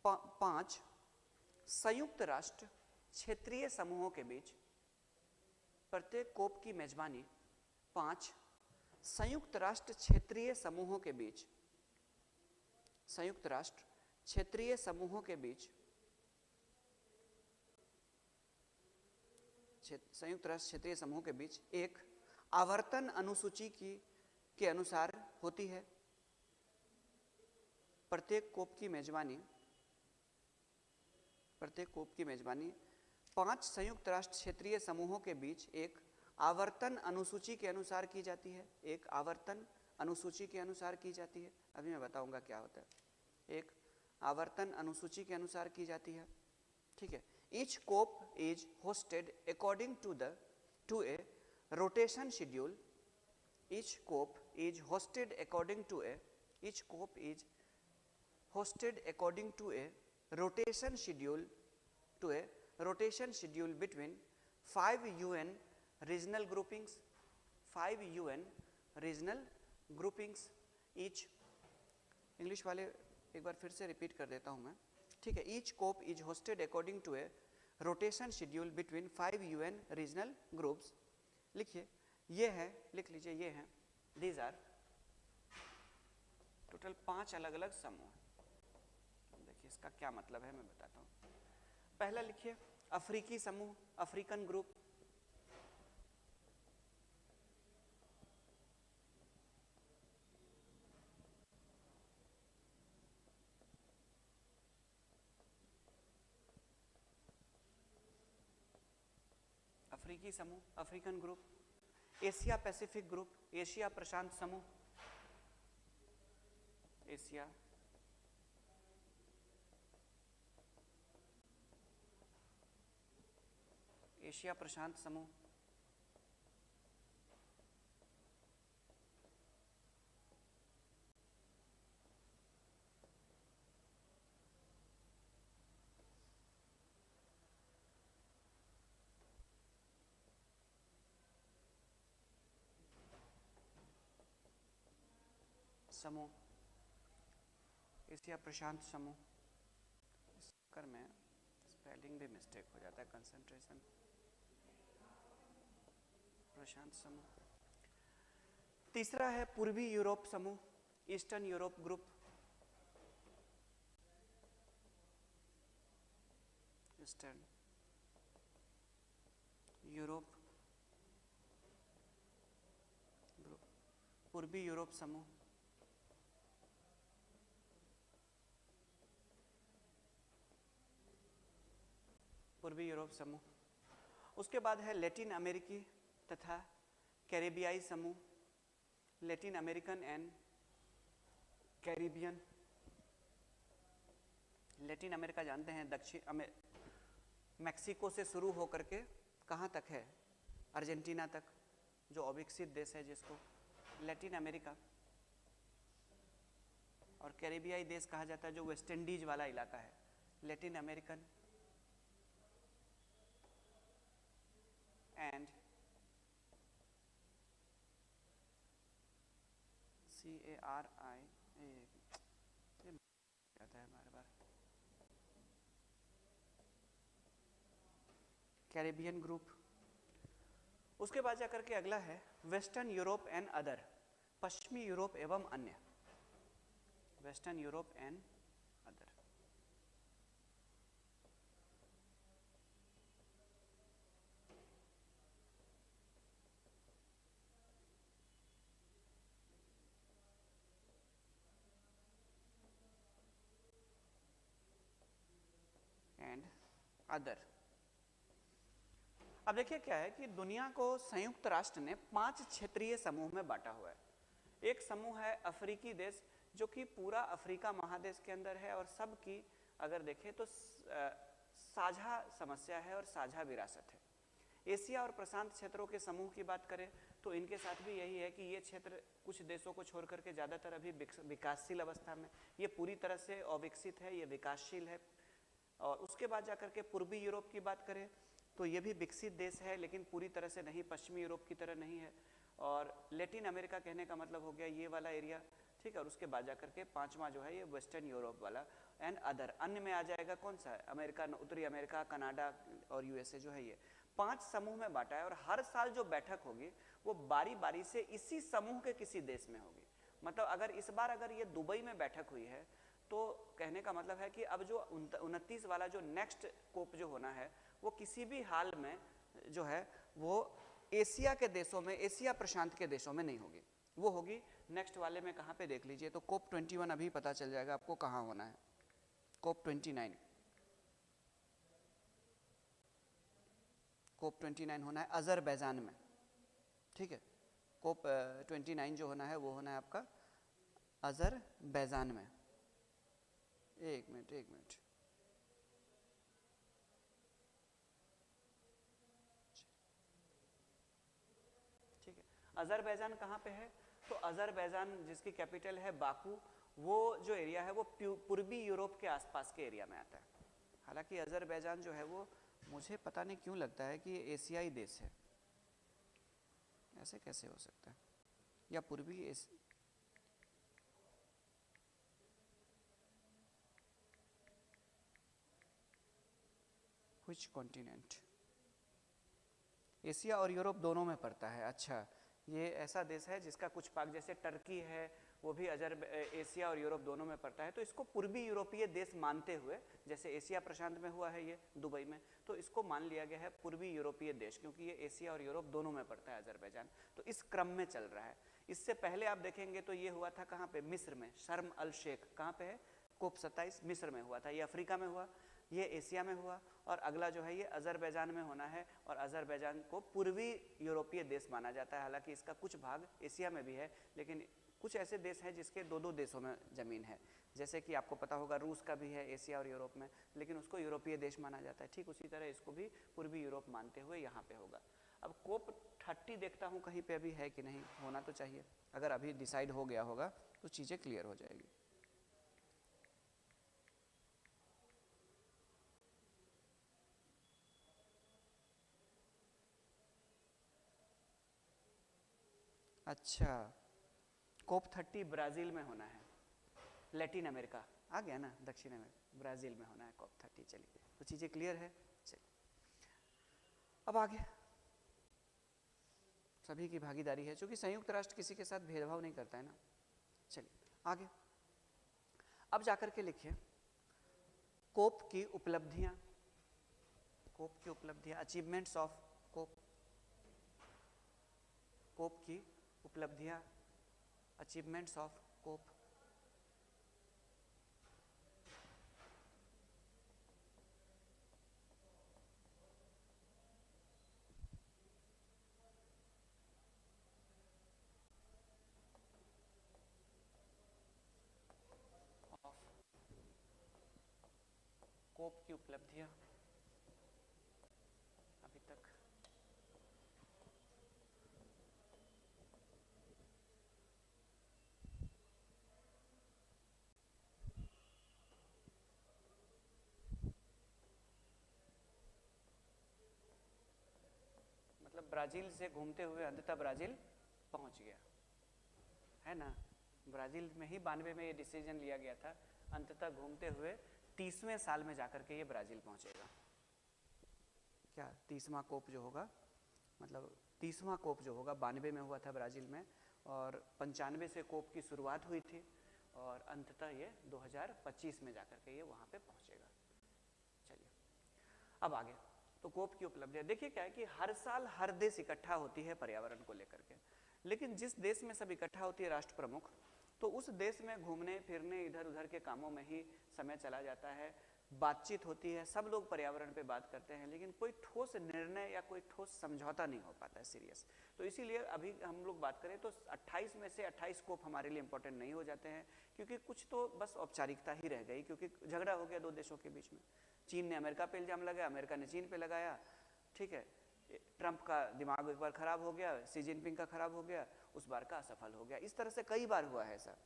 5 संयुक्त राष्ट्र क्षेत्रीय समूहों के बीच, प्रत्येक कोप की मेजबानी 5 संयुक्त राष्ट्र क्षेत्रीय समूहों के बीच, संयुक्त राष्ट्र क्षेत्रीय समूहों के बीच, संयुक्त राष्ट्र क्षेत्रीय समूह के बीच एक आवर्तन अनुसूची के अनुसार होती है। प्रत्येक कोप की मेजबानी, प्रत्येक कोप की मेजबानी 5 संयुक्त राष्ट्र क्षेत्रीय समूहों के बीच एक आवर्तन अनुसूची के अनुसार की जाती है, एक आवर्तन अनुसूची के अनुसार की जाती है। अभी मैं बताऊंगा क्या होता है। एक आवर्तन अनुसूची के अनुसार की जाती है, ठीक है। Each COP is hosted according to a rotation schedule. Each COP is hosted according to a rotation schedule between 5 UN regional groupings, 5 UN regional groupings each. English वाले एक बार फिर से रिपीट कर देता हूँ मैं, ठीक है। Each COP is hosted according to a rotation schedule between 5 UN regional groups. लिखिए ये है, लिख लीजिए ये है, these are टोटल 5 अलग अलग समूह। देखिए इसका क्या मतलब है मैं बताता हूँ। पहला लिखिए अफ्रीकी समूह, अफ्रीकन ग्रुप। अफ्रीकी समूह, African group. Asia Pacific group, Asia प्रशांत समूह, एशिया एशिया प्रशांत समूह। समूह, एशिया प्रशांत समूह। इस चक्कर में स्पेलिंग भी मिस्टेक हो जाता है, कंसंट्रेशन। प्रशांत समूह। तीसरा है पूर्वी यूरोप समूह, eastern Europe group. Eastern Europe group, पूर्वी यूरोप समूह। पूर्वी यूरोप समूह। उसके बाद है लैटिन अमेरिकी तथा कैरिबियाई समूह, Latin American and Caribbean. Latin America जानते हैं दक्षिण मैक्सिको से शुरू होकर के कहाँ तक है, अर्जेंटीना तक, जो अविकसित देश है जिसको लैटिन अमेरिका। और कैरिबियाई देश कहा जाता है जो वेस्ट इंडीज वाला इलाका है, लैटिन अमेरिकन एंड CARI जाता है बार बार। Caribbean group. उसके बाद जाकर के अगला है वेस्टर्न यूरोप एंड अदर, पश्चिमी यूरोप एवं अन्य। Western Europe and other. And other. अब देखिए क्या है कि दुनिया को संयुक्त राष्ट्र ने 5 क्षेत्रीय समूह में बांटा हुआ है। एक समूह है अफ्रीकी देश, जो कि पूरा अफ्रीका महादेश के अंदर है और सबकी अगर देखें तो साझा समस्या है और साझा विरासत है। एशिया और प्रशांत क्षेत्रों के समूह की बात करें तो इनके साथ भी यही है कि ये क्षेत्र कुछ देशों को छोड़ करके ज़्यादातर अभी विकासशील अवस्था में, ये पूरी तरह से अविकसित है, ये विकासशील है। और उसके बाद जाकर के पूर्वी यूरोप की बात करें तो ये भी विकसित देश है लेकिन पूरी तरह से नहीं, पश्चिमी यूरोप की तरह नहीं है। और लैटिन अमेरिका कहने का मतलब हो गया ये वाला एरिया, ठीक है। और उसके बाद जाकर के पांचवा जो है ये वेस्टर्न यूरोप वाला एंड अदर। अन्य में आ जाएगा कौन सा, अमेरिका, उत्तरी अमेरिका, कनाडा और यूएसए जो है। ये 5 समूह में बांटा है और हर साल जो बैठक होगी वो बारी बारी से इसी समूह के किसी देश में होगी। मतलब अगर इस बार अगर ये दुबई में बैठक हुई है तो कहने का मतलब है कि अब जो 29 वाला जो नेक्स्ट कोप जो होना है वो किसी भी हाल में जो है वो एशिया के देशों में, एशिया प्रशांत के देशों में नहीं होगी, वो होगी नेक्स्ट वाले में। कहाँ पे देख लीजिए तो कोप 21 अभी पता चल जाएगा आपको कहाँ होना है। कोप 29, कोप 29 होना है अजरबैजान में, ठीक है। कोप 29 जो होना है वो होना है आपका अजरबैजान में। एक मिनट ठीक है। अजरबैजान कहाँ पे है तो अजरबैजान जिसकी कैपिटल है बाकू, वो जो एरिया है वो पूर्वी यूरोप के आसपास के एरिया में आता है। हालांकि अजरबैजान जो है वो मुझे पता नहीं क्यों लगता है कि ये एशियाई देश है, ऐसे कैसे हो सकता है, या पूर्वी व्हिच कॉन्टिनेंट, एशिया और यूरोप दोनों में पड़ता है। अच्छा, ये ऐसा देश है जिसका कुछ भाग जैसे टर्की है वो भी एशिया और यूरोप दोनों में पड़ता है। तो इसको पूर्वी यूरोपीय देश मानते हुए, जैसे एशिया प्रशांत में हुआ है ये दुबई में, तो इसको मान लिया गया है पूर्वी यूरोपीय देश, क्योंकि ये एशिया और यूरोप दोनों में पड़ता है अजरबैजान। तो इस क्रम में चल रहा है। इससे पहले आप देखेंगे तो ये हुआ था कहाँ पे, मिस्र में, शर्म अल शेख। कहाँ पे है, कोप 27 मिस्र में हुआ था। ये अफ्रीका में हुआ, ये एशिया में हुआ, और अगला जो है ये अजरबैजान में होना है। और अजरबैजान को पूर्वी यूरोपीय देश माना जाता है। हालांकि इसका कुछ भाग एशिया में भी है, लेकिन कुछ ऐसे देश हैं जिसके दो देशों में ज़मीन है। जैसे कि आपको पता होगा रूस का भी है एशिया और यूरोप में, लेकिन उसको यूरोपीय देश माना जाता है। ठीक उसी तरह इसको भी पूर्वी यूरोप मानते हुए यहाँ पे होगा। अब कोप 30 देखता हूँ कहीं पे अभी है कि नहीं, होना तो चाहिए। अगर अभी डिसाइड हो गया होगा तो चीज़ें क्लियर हो जाएगी। अच्छा, कोप 30 ब्राज़ील में होना है। लैटिन अमेरिका आ गया ना, दक्षिण अमेरिका, ब्राज़ील में होना है कोप 30। चलिए, तो चीज़ें क्लियर है। चलिए अब आगे सभी की भागीदारी है, क्योंकि संयुक्त राष्ट्र किसी के साथ भेदभाव नहीं करता है ना। चलिए आगे, अब जाकर के लिखिए कोप की उपलब्धियां, कोप की उपलब्धियां, अचीवमेंट्स ऑफ कोप, कोप की उपलब्धियां, अचीवमेंट्स ऑफ कोप। कोप की उपलब्धियां अभी तक, मतलब ब्राज़ील से घूमते हुए अंततः ब्राज़ील पहुंच गया है ना। ब्राज़ील में ही 92 में ये डिसीजन लिया गया था अंततः घूमते हुए 30वें साल में जाकर के ये ब्राज़ील पहुंचेगा। क्या 30वां कोप जो होगा, मतलब 30वां कोप जो होगा 92 में हुआ था ब्राज़ील में, और 95 से कोप की शुरुआत हुई थी, और अंततः ये 2025 में जाकर के ये वहाँ पे पहुँचेगा। चलिए अब आगे, तो कोप की उपलब्धियाँ देखिए। क्या है कि हर साल हर देश इकट्ठा होती है पर्यावरण को लेकर के, लेकिन जिस देश में सब इकट्ठा होती है राष्ट्र प्रमुख, तो उस देश में घूमने फिरने इधर उधर के कामों में ही समय चला जाता है, बातचीत होती है, सब लोग पर्यावरण पे बात करते हैं, लेकिन कोई ठोस निर्णय या कोई ठोस समझौता नहीं हो पाता है सीरियस। तो इसीलिए अभी हम लोग बात करें तो 28 में से 28 कोप हमारे लिए इंपॉर्टेंट नहीं हो जाते हैं, क्योंकि कुछ तो बस औपचारिकता ही रह गई, क्योंकि झगड़ा हो गया दो देशों के बीच में। चीन ने अमेरिका पे इल्ज़ाम लगाया, अमेरिका ने चीन पे लगाया, ठीक है। ट्रंप का दिमाग एक बार खराब हो गया, शी जिनपिंग का खराब हो गया, उस बार का असफल हो गया। इस तरह से कई बार हुआ है ऐसा,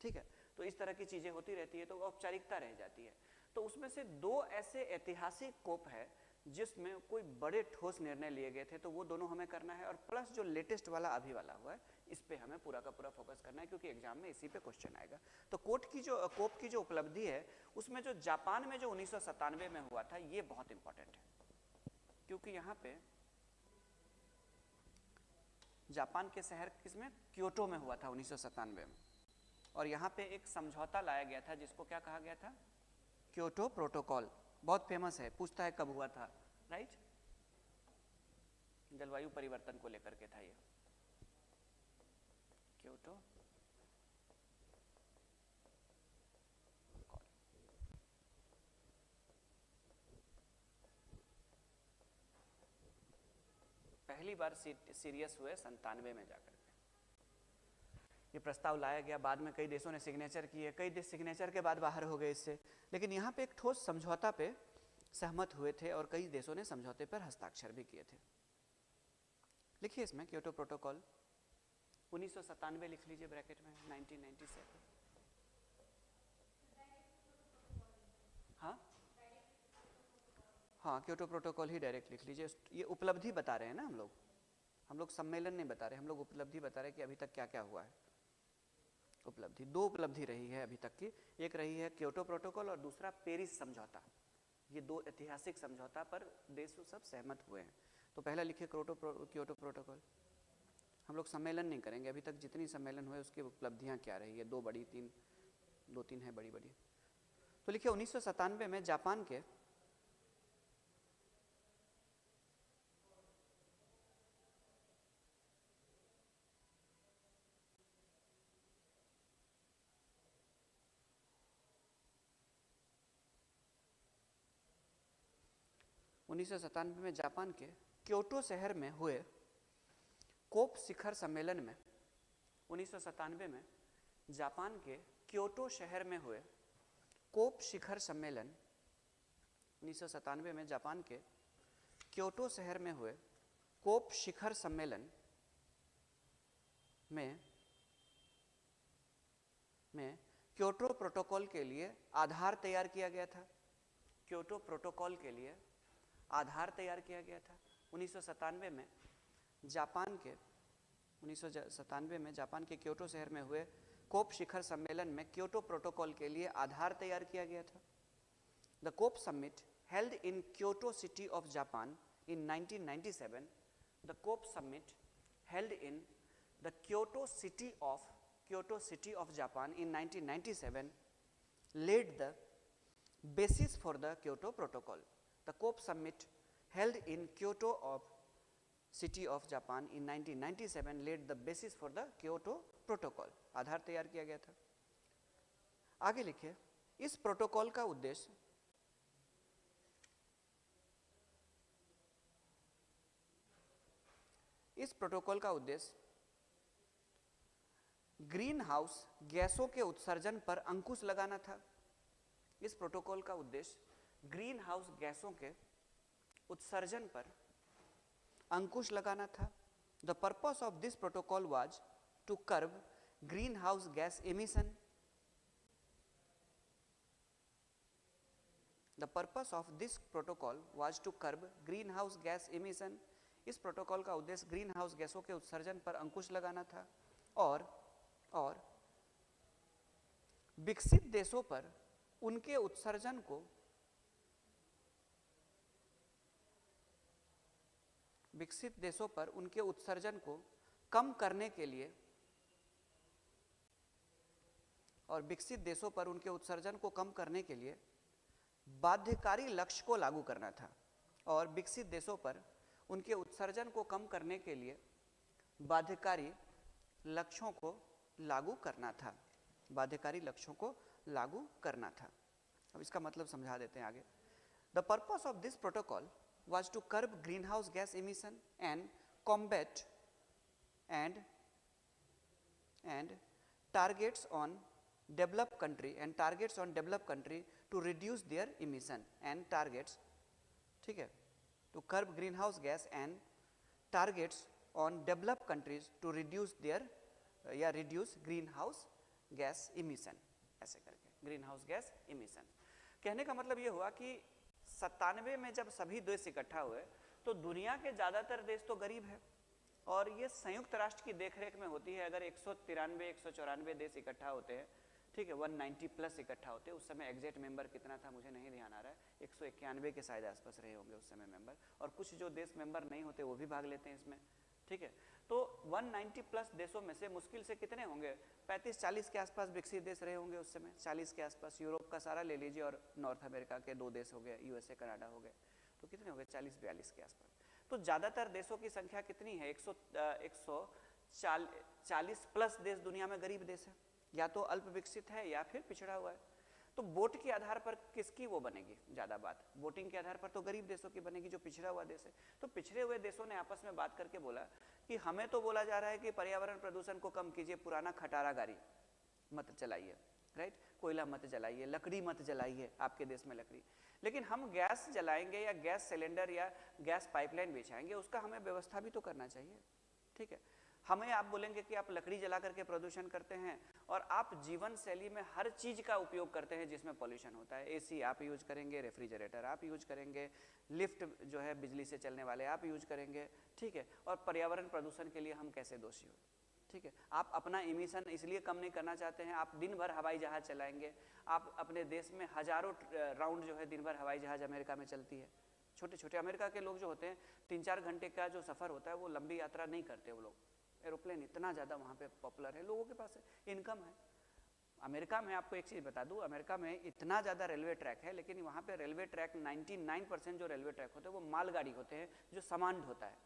ठीक है। तो इस तरह की चीज़ें होती रहती है, तो औपचारिकता रह जाती है। तो उसमें से दो ऐसे ऐतिहासिक कोप है जिसमें कोई बड़े ठोस निर्णय लिए गए थे, तो वो दोनों हमें करना है, और प्लस जो लेटेस्ट वाला अभी वाला हुआ है इस पे हमें पूरा का पूरा फोकस करना है, क्योंकि एग्जाम में इसी पे क्वेश्चन आएगा। तो कोप की जो उपलब्धि है, उसमें जो जापान में जो 1997 में हुआ था, ये बहुत इंपॉर्टेंट है, क्योंकि यहाँ पे जापान के शहर किसमें, क्योटो में हुआ था 1997 में, और यहाँ पे एक समझौता लाया गया था जिसको क्या कहा गया था, क्योटो प्रोटोकॉल। बहुत फेमस है, पूछता है कब हुआ था, राइट। जलवायु परिवर्तन को लेकर के था ये क्योटो। पहली बार सीरियस हुए 97 में जाकर के ये प्रस्ताव लाया गया। बाद में कई देशों ने सिग्नेचर किए, कई देश सिग्नेचर के बाद बाहर हो गए इससे, लेकिन यहाँ पे एक ठोस समझौता पे सहमत हुए थे, और कई देशों ने समझौते पर हस्ताक्षर भी किए थे। लिखिए इसमें क्योटो प्रोटोकॉल 1997 लिख लीजिए ब्रैकेट में, 1997। हाँ, क्योटो प्रोटोकॉल ही डायरेक्ट लिख लीजिए। ये उपलब्धि बता रहे हैं ना हम लोग सम्मेलन नहीं बता रहे, हम लोग उपलब्धि बता रहे हैं कि अभी तक क्या क्या हुआ है। उपलब्धि, दो उपलब्धि रही है अभी तक की, एक रही है क्योटो प्रोटोकॉल और दूसरा पेरिस समझौता। ये दो ऐतिहासिक समझौता पर देश सब सहमत हुए हैं। तो पहला लिखिए क्योटो प्रोटोकॉल। हम लोग सम्मेलन नहीं करेंगे, अभी तक जितनी सम्मेलन हुए उसकी उपलब्धियां क्या रही है, दो तीन है बड़ी बड़ी। तो लिखिए 1997 में जापान के जापान के क्योटो शहर में हुए कोप शिखर सम्मेलन में 1997 में जापान के क्योटो शहर में हुए कोप शिखर सम्मेलन 1997 में जापान के क्योटो शहर में हुए कोप शिखर सम्मेलन में क्योटो प्रोटोकॉल के लिए आधार तैयार किया गया था। क्योटो प्रोटोकॉल के लिए आधार तैयार किया गया था 1997 में जापान के क्योटो शहर में हुए कोप शिखर सम्मेलन में क्योटो प्रोटोकॉल के लिए आधार तैयार किया गया था। The COP summit held in Kyoto city of Japan in 1997, the COP summit held in the Kyoto city of Japan in 1997 laid the basis for the Kyoto Protocol. The COP summit held in Kyoto of City of Japan in 1997 laid the basis for the Kyoto Protocol. आधार तैयार किया गया था। आगे लिखिए, इस protocol का उद्देश्य green house गैसों के उत्सर्जन पर अंकुश लगाना था। इस प्रोटोकॉल का उद्देश्य ग्रीन हाउस गैसों के उत्सर्जन पर अंकुश लगाना था। The purpose of this protocol was to curb greenhouse gas emission. The purpose of this protocol was to curb greenhouse gas emission. इस प्रोटोकॉल का उद्देश्य ग्रीन हाउस गैसों के उत्सर्जन पर अंकुश लगाना था और विकसित देशों पर उनके उत्सर्जन को कम करने के लिए बाध्यकारी लक्ष्य को लागू करना था। और विकसित देशों पर उनके उत्सर्जन को कम करने के लिए बाध्यकारी लक्ष्यों को लागू करना था। अब इसका मतलब समझा देते हैं आगे। The purpose of this protocol was to curb greenhouse gas emission and combat and targets on developed country to reduce their emission and targets, ठीक है, to curb greenhouse gas and targets on developed countries to reduce greenhouse gas emission, ऐसे करके greenhouse gas emission. कहने का मतलब ये हुआ कि 97 में जब सभी देश इकट्ठा हुए तो दुनिया के ज़्यादातर देश तो गरीब है और ये संयुक्त राष्ट्र की देखरेख में होती है। अगर 194 देश इकट्ठा होते हैं, ठीक है, 190 प्लस इकट्ठा होते हैं। उस समय एग्जैक्ट मेंबर कितना था मुझे नहीं ध्यान आ रहा है, 191 के शायद आसपास रहे होंगे उस समय मेंबर, और कुछ जो देश मेंबर नहीं होते वो भी भाग लेते हैं इसमें, ठीक है। तो 190 प्लस देशों में से मुश्किल से कितने होंगे, 35-40 के आसपास विकसित देश रहे होंगे उस समय, 40 के आसपास। यूरोप का सारा ले लीजिए और नॉर्थ अमेरिका के 2 देश हो गए, यूएसए कनाडा हो गए, तो कितने हो गए, 40-42 के आसपास। तो ज़्यादातर देशों की संख्या कितनी है, 140 प्लस देश दुनिया में गरीब देश है, या तो अल्प विकसित है या फिर पिछड़ा हुआ है। तो वोट के आधार पर किसकी वो बनेगी ज़्यादा बात, वोटिंग के आधार पर तो गरीब देशों की बनेगी जो पिछड़ा हुआ देश है। तो पिछड़े हुए देशों ने आपस में बात करके बोला कि हमें तो बोला जा रहा है कि पर्यावरण प्रदूषण को कम कीजिए, पुराना खटारा गाड़ी मत चलाइए, राइट, कोयला मत जलाइए, लकड़ी मत जलाइए, आपके देश में लकड़ी, लेकिन हम गैस जलाएंगे या गैस सिलेंडर या गैस पाइपलाइन बिछाएंगे, उसका हमें व्यवस्था भी तो करना चाहिए, ठीक है। हमें आप बोलेंगे कि आप लकड़ी जला करके प्रदूषण करते हैं और आप जीवन शैली में हर चीज़ का उपयोग करते हैं जिसमें पॉल्यूशन होता है। एसी आप यूज करेंगे, रेफ्रिजरेटर आप यूज करेंगे, लिफ्ट जो है बिजली से चलने वाले आप यूज करेंगे, ठीक है, और पर्यावरण प्रदूषण के लिए हम कैसे दोषी हो, ठीक है। आप अपना इमिशन इसलिए कम नहीं करना चाहते हैं, आप दिन भर हवाई जहाज़ चलाएंगे, आप अपने देश में हज़ारों राउंड जो है दिन भर हवाई जहाज़ अमेरिका में चलती है। छोटे छोटे अमेरिका के लोग जो होते हैं 3-4 घंटे का जो सफ़र होता है वो लंबी यात्रा नहीं करते वो लोग, एरोप्लेन इतना ज़्यादा वहाँ पे पॉपुलर है, लोगों के पास इनकम है। अमेरिका में आपको एक चीज़ बता दूँ, अमेरिका में इतना ज़्यादा रेलवे ट्रैक है, लेकिन वहाँ पे रेलवे ट्रैक 99% जो रेलवे ट्रैक होते हैं वो मालगाड़ी होते हैं जो सामान ढोता है।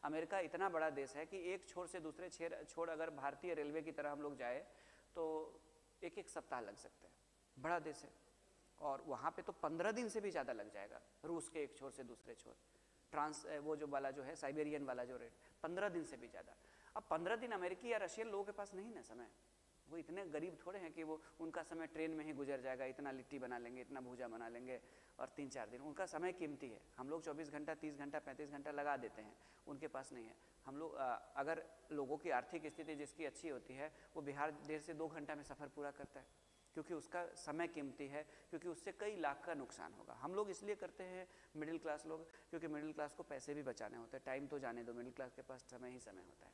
अमेरिका इतना बड़ा देश है कि एक छोर से दूसरे छोर अगर भारतीय रेलवे की तरह हम लोग जाए तो 1-1 सप्ताह लग सकते हैं, बड़ा देश है। और वहाँ पे तो 15 दिन से भी ज़्यादा लग जाएगा, रूस के एक छोर से दूसरे छोर, वो जो वाला जो है साइबेरियन वाला जो रेट, 15 दिन से भी ज़्यादा। अब 15 दिन अमेरिकी या रशियन लोगों के पास नहीं ना समय, वो इतने गरीब थोड़े हैं कि वो उनका समय ट्रेन में ही गुजर जाएगा, इतना लिट्टी बना लेंगे, इतना भूजा बना लेंगे और 3-4 दिन, उनका समय कीमती है। हम लोग 24 घंटा, 30 घंटा, 35 घंटा लगा देते हैं, उनके पास नहीं है। हम लोग अगर लोगों की आर्थिक स्थिति जिसकी अच्छी होती है वो बिहार 1.5 से 2 घंटा में सफ़र पूरा करता है, क्योंकि उसका समय कीमती है, क्योंकि उससे कई लाख का नुकसान होगा। हम लोग इसलिए करते हैं मिडिल क्लास लोग, क्योंकि मिडिल क्लास को पैसे भी बचाने होते हैं, टाइम तो जाने दो, मिडिल क्लास के पास समय ही समय होता है,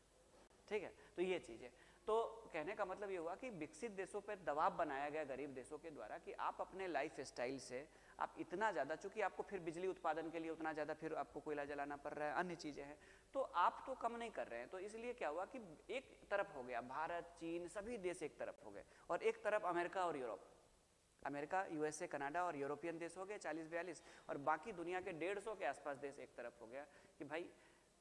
ठीक है। तो ये चीज़ है। तो कहने का मतलब ये हुआ कि विकसित देशों पर दबाव बनाया गया गरीब देशों के द्वारा कि आप अपने लाइफ स्टाइल से आप इतना ज़्यादा, चूँकि आपको फिर बिजली उत्पादन के लिए उतना ज़्यादा फिर आपको कोयला जलाना पड़ रहा है, अन्य चीज़ें हैं, तो आप तो कम नहीं कर रहे हैं। तो इसलिए क्या हुआ कि एक तरफ हो गया भारत, चीन, सभी देश एक तरफ हो गए, और एक तरफ अमेरिका और यूरोप, अमेरिका, यूएसए, कनाडा और यूरोपियन देश हो गए 40-42, और बाकी दुनिया के 150 के आसपास देश एक तरफ हो गया कि भाई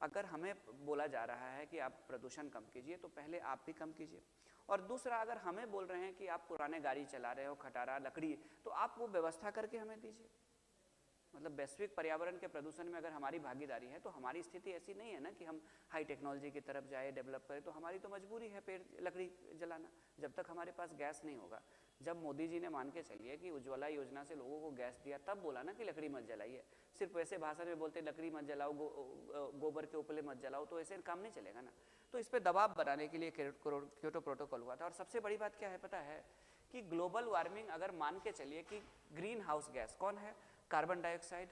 अगर हमें बोला जा रहा है कि आप प्रदूषण कम कीजिए तो पहले आप भी कम कीजिए, और दूसरा अगर हमें बोल रहे हैं कि आप पुराने गाड़ी चला रहे हो, खटारा लकड़ी, तो आप वो व्यवस्था करके हमें दीजिए। मतलब वैश्विक पर्यावरण के प्रदूषण में अगर हमारी भागीदारी है तो हमारी स्थिति ऐसी नहीं है ना कि हम हाई टेक्नोलॉजी की तरफ जाए, डेवलप करें, तो हमारी तो मजबूरी है पेड़ लकड़ी जलाना, जब तक हमारे पास गैस नहीं होगा। जब मोदी जी ने मान के चलिए कि उज्ज्वला योजना से लोगों को गैस दिया, तब बोला ना कि लकड़ी मत जलाइए। सिर्फ वैसे भाषा में बोलते लकड़ी मत जलाओ, गोबर के उपले मत जलाओ, तो ऐसे काम नहीं चलेगा ना। तो इस पर दबाव बनाने के लिए क्योटो प्रोटोकॉल हुआ था। और सबसे बड़ी बात क्या है पता है कि ग्लोबल वार्मिंग अगर मान के चलिए कि ग्रीन हाउस गैस कौन है, कार्बन डाइऑक्साइड,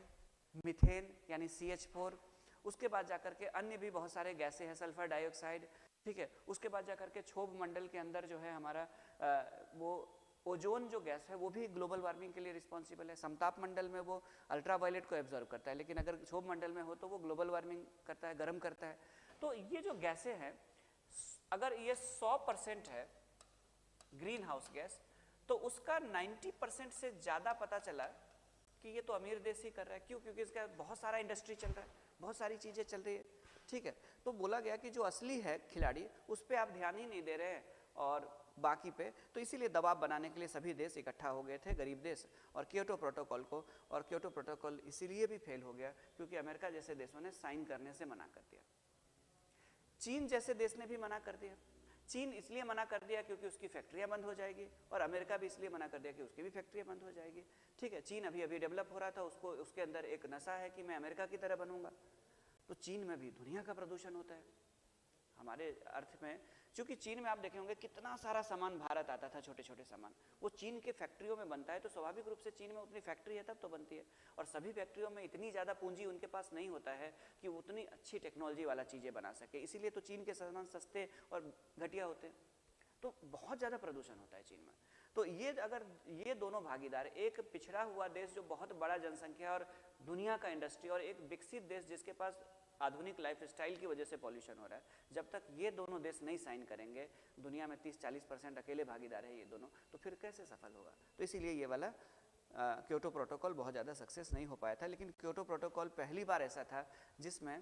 मीथेन यानी CH4, उसके बाद जाकर के अन्य भी बहुत सारे गैसें हैं, सल्फर डाइऑक्साइड, ठीक है, उसके बाद जाकर के क्षोभ मंडल के अंदर जो है हमारा वो ओजोन जो गैस है वो भी ग्लोबल वार्मिंग के लिए रिस्पॉन्सिबल है। समताप मंडल में वो अल्ट्रावायलेट को एब्जॉर्व करता है, लेकिन अगर क्षोभ मंडल में हो तो वो ग्लोबल वार्मिंग करता है, गर्म करता है। तो ये जो गैसें हैं, अगर ये 100% है ग्रीन हाउस गैस, तो उसका 90% से ज़्यादा पता चला कि ये तो अमीर देश ही कर रहा है। क्यों? क्योंकि इसका बहुत सारा इंडस्ट्री चल रहा है, बहुत सारी चीज़ें चल रही है, ठीक है। तो बोला गया कि जो असली है खिलाड़ी, उस पर आप ध्यान ही नहीं दे रहे हैं और बाकी पे, तो इसीलिए दबाव बनाने के लिए सभी देश इकट्ठा हो गए थे, गरीब देश, और क्योटो प्रोटोकॉल को। और क्योटो प्रोटोकॉल इसीलिए भी फेल हो गया क्योंकि अमेरिका जैसे देशों ने साइन करने से मना कर दिया। चीन जैसे देश ने भी मना कर दिया। चीन इसलिए मना कर दिया क्योंकि उसकी फैक्ट्रियां बंद हो जाएगी, और अमेरिका भी इसलिए मना कर दिया कि उसकी भी फैक्ट्रियां बंद हो जाएगी, ठीक है। चीन अभी अभी डेवलप हो रहा था, उसको उसके अंदर एक नशा है कि मैं अमेरिका की तरह बनूंगा। तो चीन में भी दुनिया का प्रदूषण होता है हमारे अर्थ में, क्योंकि चीन में आप देखे होंगे कितना सारा सामान भारत आता था, छोटे छोटे सामान, वो चीन के फैक्ट्रियों में बनता है। तो स्वाभाविक रूप से चीन में उतनी फैक्ट्री है तब तो बनती है, और सभी फैक्ट्रियों में इतनी ज़्यादा पूंजी उनके पास नहीं होता है कि वो उतनी अच्छी टेक्नोलॉजी वाला चीज़ें बना सके, इसीलिए तो चीन के सामान सस्ते और घटिया होते हैं। तो बहुत ज़्यादा प्रदूषण होता है चीन में। तो ये अगर ये दोनों भागीदार, एक पिछड़ा हुआ देश जो बहुत बड़ा जनसंख्या और दुनिया का इंडस्ट्री, और एक विकसित देश जिसके पास आधुनिक लाइफस्टाइल की वजह से पॉल्यूशन हो रहा है, जब तक ये दोनों देश नहीं साइन करेंगे, दुनिया में 30-40% अकेले भागीदार है ये दोनों, तो फिर कैसे सफल होगा। तो इसीलिए ये वाला क्योटो प्रोटोकॉल बहुत ज़्यादा सक्सेस नहीं हो पाया था। लेकिन क्योटो प्रोटोकॉल पहली बार ऐसा था जिसमें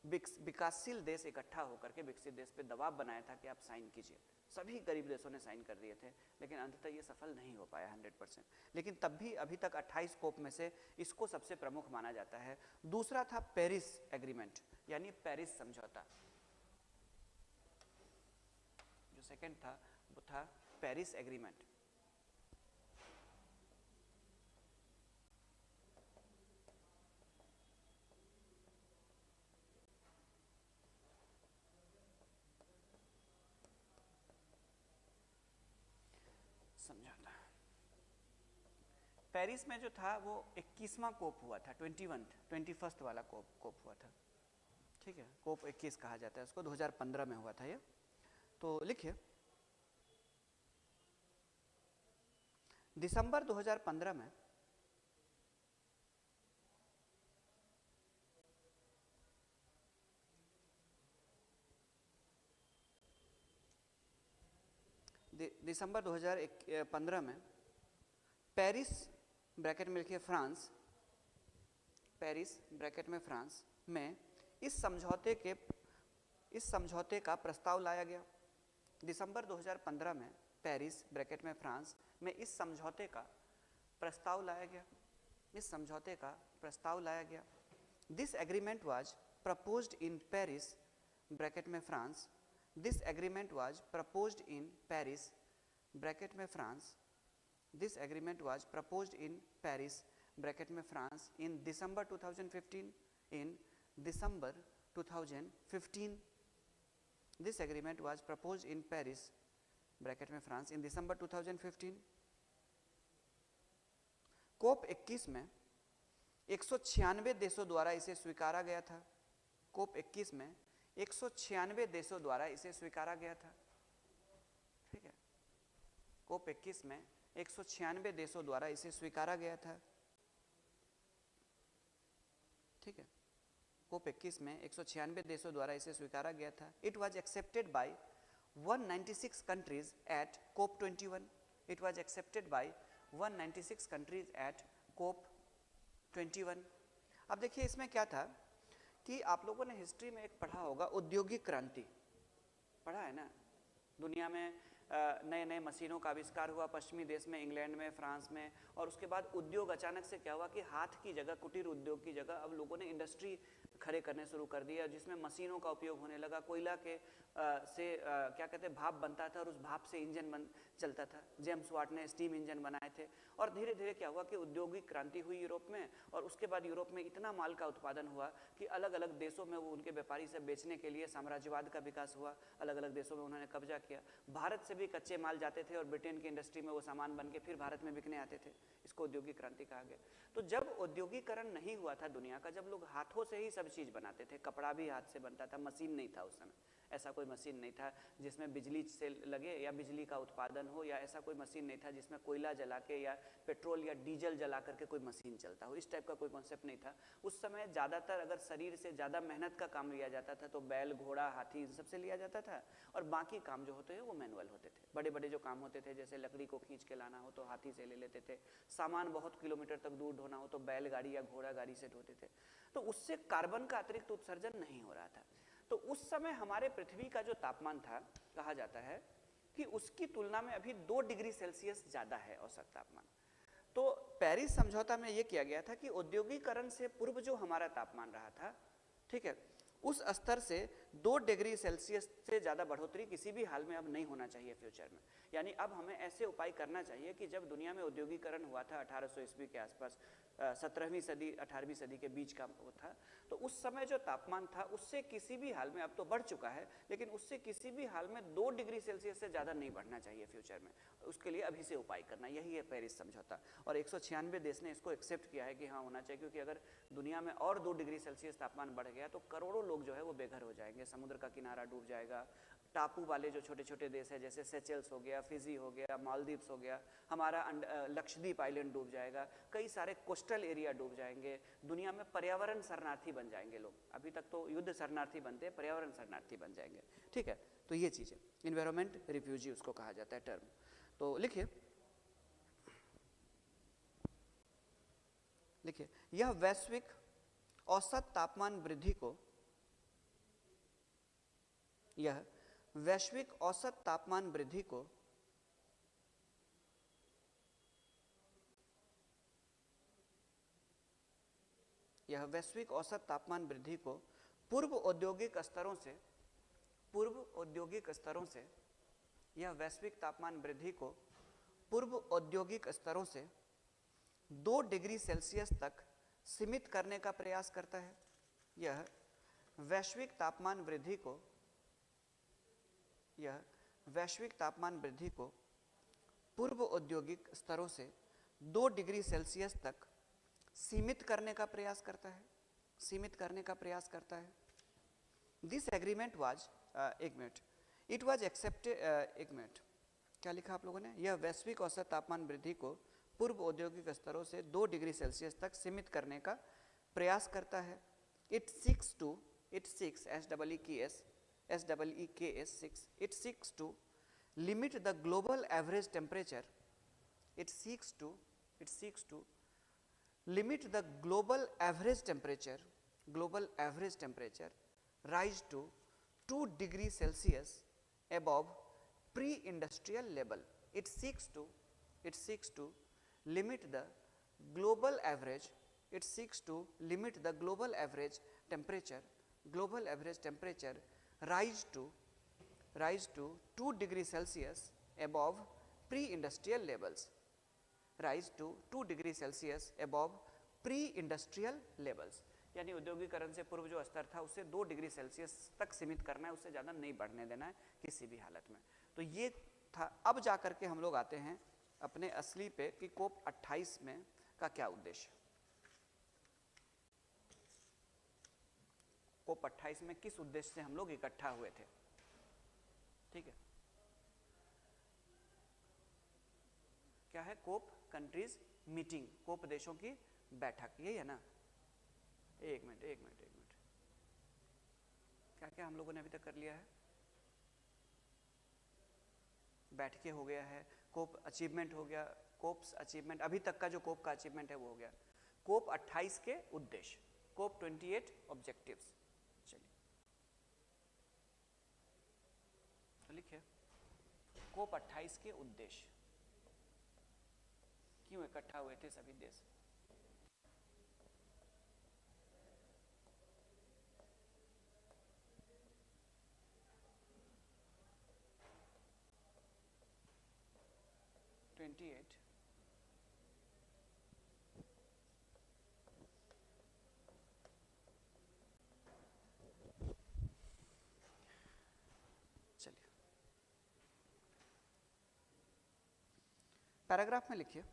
विकासशील देश इकट्ठा होकर के विकसित देश पे दबाव बनाया था कि आप साइन कीजिए। सभी गरीब देशों ने साइन कर दिए थे, लेकिन अंततः ये सफल नहीं हो पाया 100%। लेकिन तब भी अभी तक 28 कोप में से इसको सबसे प्रमुख माना जाता है। दूसरा था पेरिस एग्रीमेंट, यानी पेरिस समझौता। जो सेकंड था वो था पेरिस एग्रीमेंट। समझौता पेरिस में जो था वो 21वां कोप हुआ था, 21st वाला कोप हुआ था, ठीक है। कोप 21 कहा जाता है उसको, 2015 में हुआ था ये। तो लिखिए, दिसंबर 2015 में दिसंबर 2015 में पेरिस ब्रैकेट में लिखिए फ्रांस, पेरिस ब्रैकेट में फ्रांस में इस समझौते का प्रस्ताव लाया गया। दिसंबर 2015 में पेरिस ब्रैकेट में फ्रांस में इस समझौते का प्रस्ताव लाया गया, इस समझौते का प्रस्ताव लाया गया। This agreement was proposed in Paris bracket में France, this agreement was proposed in Paris bracket में France, this agreement was proposed in Paris bracket में France in December 2015, in December 2015। This agreement was proposed in Paris bracket में France in December 2015। COP 21 में 196 देशों द्वारा इसे स्वीकारा गया था। कोप 21 में 196 देशों द्वारा इसे स्वीकारा गया था, ठीक है। कोप 21 में 196 देशों द्वारा इसे स्वीकारा गया था, ठीक है। कोप 21 में 196 देशों द्वारा इसे स्वीकारा गया था। It was accepted by 196 countries at COP 21। It was accepted by 196 countries at COP 21। अब देखिए इसमें क्या था कि आप लोगों ने हिस्ट्री में एक पढ़ा होगा, औद्योगिक क्रांति पढ़ा है ना। दुनिया में नए नए मशीनों का आविष्कार हुआ, पश्चिमी देश में, इंग्लैंड में, फ्रांस में, और उसके बाद उद्योग अचानक से क्या हुआ कि हाथ की जगह, कुटीर उद्योग की जगह अब लोगों ने इंडस्ट्री खड़े करने शुरू कर दिया, जिसमें मशीनों का उपयोग होने लगा। कोयला के क्या कहते हैं, भाप बनता था और उस भाप से इंजन चलता था। जेम्स वाट ने स्टीम इंजन बनाए थे। और धीरे धीरे क्या हुआ कि औद्योगिक क्रांति हुई यूरोप में, और उसके बाद यूरोप में इतना माल का उत्पादन हुआ कि अलग अलग देशों में वो उनके व्यापारी से बेचने के लिए साम्राज्यवाद का विकास हुआ। अलग अलग देशों में उन्होंने कब्जा किया। भारत से भी कच्चे माल जाते थे और ब्रिटेन की इंडस्ट्री में वो सामान बन के फिर भारत में बिकने आते थे। इसको औद्योगिक क्रांति कहा गया। तो जब औद्योगिकरण नहीं हुआ था दुनिया का, जब लोग हाथों से ही सब चीज़ बनाते थे, कपड़ा भी हाथ से बनता था, मशीन नहीं था उस समय, ऐसा कोई मशीन नहीं था जिसमें बिजली से लगे या बिजली का उत्पादन हो, या ऐसा कोई मशीन नहीं था जिसमें कोयला जला के या पेट्रोल या डीजल जला करके कोई मशीन चलता हो, इस टाइप का कोई कॉन्सेप्ट नहीं था। उस समय ज़्यादातर अगर शरीर से ज़्यादा मेहनत का काम लिया जाता था तो बैल, घोड़ा, हाथी इन सब से लिया जाता था, और बाकी काम जो होते हैं वो मैनुअल होते थे। बड़े बड़े जो काम होते थे जैसे लकड़ी को खींच के लाना हो तो हाथी से ले लेते थे, सामान बहुत किलोमीटर तक दूर ढोना हो तो बैलगाड़ी या घोड़ा गाड़ी से ढोते थे। तो उससे कार्बन का अतिरिक्त उत्सर्जन नहीं हो रहा था। तो उस समय हमारे पृथ्वी का जो तापमान था, कहा जाता है कि उसकी तुलना में अभी 2 डिग्री सेल्सियस ज़्यादा है औसत तापमान। तो पेरिस समझौता में ये किया गया था कि औद्योगिकरण से पूर्व जो हमारा तापमान रहा था, ठीक है, उस स्तर से 2 डिग्री सेल्सियस से ज़्यादा बढ़ोतरी किसी भी हाल में अब नहीं होना चाहिए फ्यूचर में। यानी अब हमें ऐसे उपाय करना चाहिए कि जब दुनिया में औद्योगिकरण हुआ था 1800 ईस्वी के आसपास, 17वीं सदी 18वीं सदी के बीच का वो था, तो उस समय जो तापमान था उससे किसी भी हाल में, अब तो बढ़ चुका है, लेकिन उससे किसी भी हाल में 2 डिग्री सेल्सियस से ज़्यादा नहीं बढ़ना चाहिए फ्यूचर में। उसके लिए अभी से उपाय करना, यही है पेरिस समझौता। और 196 देश ने इसको एक्सेप्ट किया है कि हाँ होना चाहिए, क्योंकि अगर दुनिया में और 2 डिग्री सेल्सियस तापमान बढ़ गया तो करोड़ों लोग जो है वो बेघर हो जाएंगे, समुद्र का किनारा डूब जाएगा, टापू वाले जो छोटे छोटे देश है जैसे सेचेल्स हो गया, फिजी हो गया, मालदीव्स हो गया, हमारा लक्षद्वीप आइलैंड डूब जाएगा, कई सारे कोस्टल एरिया डूब जाएंगे, दुनिया में पर्यावरण शरणार्थी बन जाएंगे लोग। अभी तक तो युद्ध शरणार्थी बनते हैं, पर्यावरण शरणार्थी बन जाएंगे, ठीक है। तो ये चीज़ है, इन्वायरमेंट रिफ्यूजी उसको कहा जाता है टर्म। तो लिखिए लिखिए, यह वैश्विक औसत तापमान वृद्धि को, यह वैश्विक औसत तापमान वृद्धि को यह वैश्विक औसत तापमान वृद्धि को पूर्व औद्योगिक स्तरों से यह वैश्विक तापमान वृद्धि को पूर्व औद्योगिक स्तरों से 2 डिग्री सेल्सियस तक सीमित करने का प्रयास करता है। यह वैश्विक तापमान वृद्धि को पूर्व औद्योगिक स्तरों से 2 डिग्री सेल्सियस तक सीमित करने का प्रयास करता है। दिस एग्रीमेंट वाज, एक मिनट, इट वाज एक्सेप्टेड, एक मिनट, क्या लिखा आप लोगों ने? यह वैश्विक औसत तापमान वृद्धि को पूर्व औद्योगिक स्तरों से 2 डिग्री सेल्सियस तक सीमित करने का प्रयास करता है। It seeks to limit the global average temperature. It seeks to limit the global average temperature rise to 2 degrees Celsius above pre-industrial level. It seeks to limit the global average temperature rise to 2 degrees Celsius above pre-industrial levels. Rise to 2 degrees Celsius above pre-industrial levels. यानी औद्योगिकरण से पूर्व जो स्तर था उसे 2 degree Celsius तक सीमित करना है, उससे ज़्यादा नहीं बढ़ने देना है किसी भी हालत में। तो ये था। अब जा कर के हम लोग आते हैं अपने असली पे कि कोप 28 में का क्या उद्देश्य। कोप 28 में किस उद्देश्य से हम लोग इकट्ठा हुए थे, ठीक है। क्या है? कोप कंट्रीज मीटिंग, कोप देशों की बैठक, यही है ना। एक मिनट, क्या क्या हम लोगों ने अभी तक कर लिया है? बैठ के हो गया है, कोप अचीवमेंट हो गया, कोप्स अचीवमेंट, अभी तक का जो कोप का अचीवमेंट है वो हो गया। कोप 28 के उद्देश्य, कोप 28 ऑब्जेक्टिव्स। चलिए तो लिखिए कोप 28 के उद्देश्य, क्यों इकट्ठा हुए थे सभी देश। चलिए पैराग्राफ में लिखिए,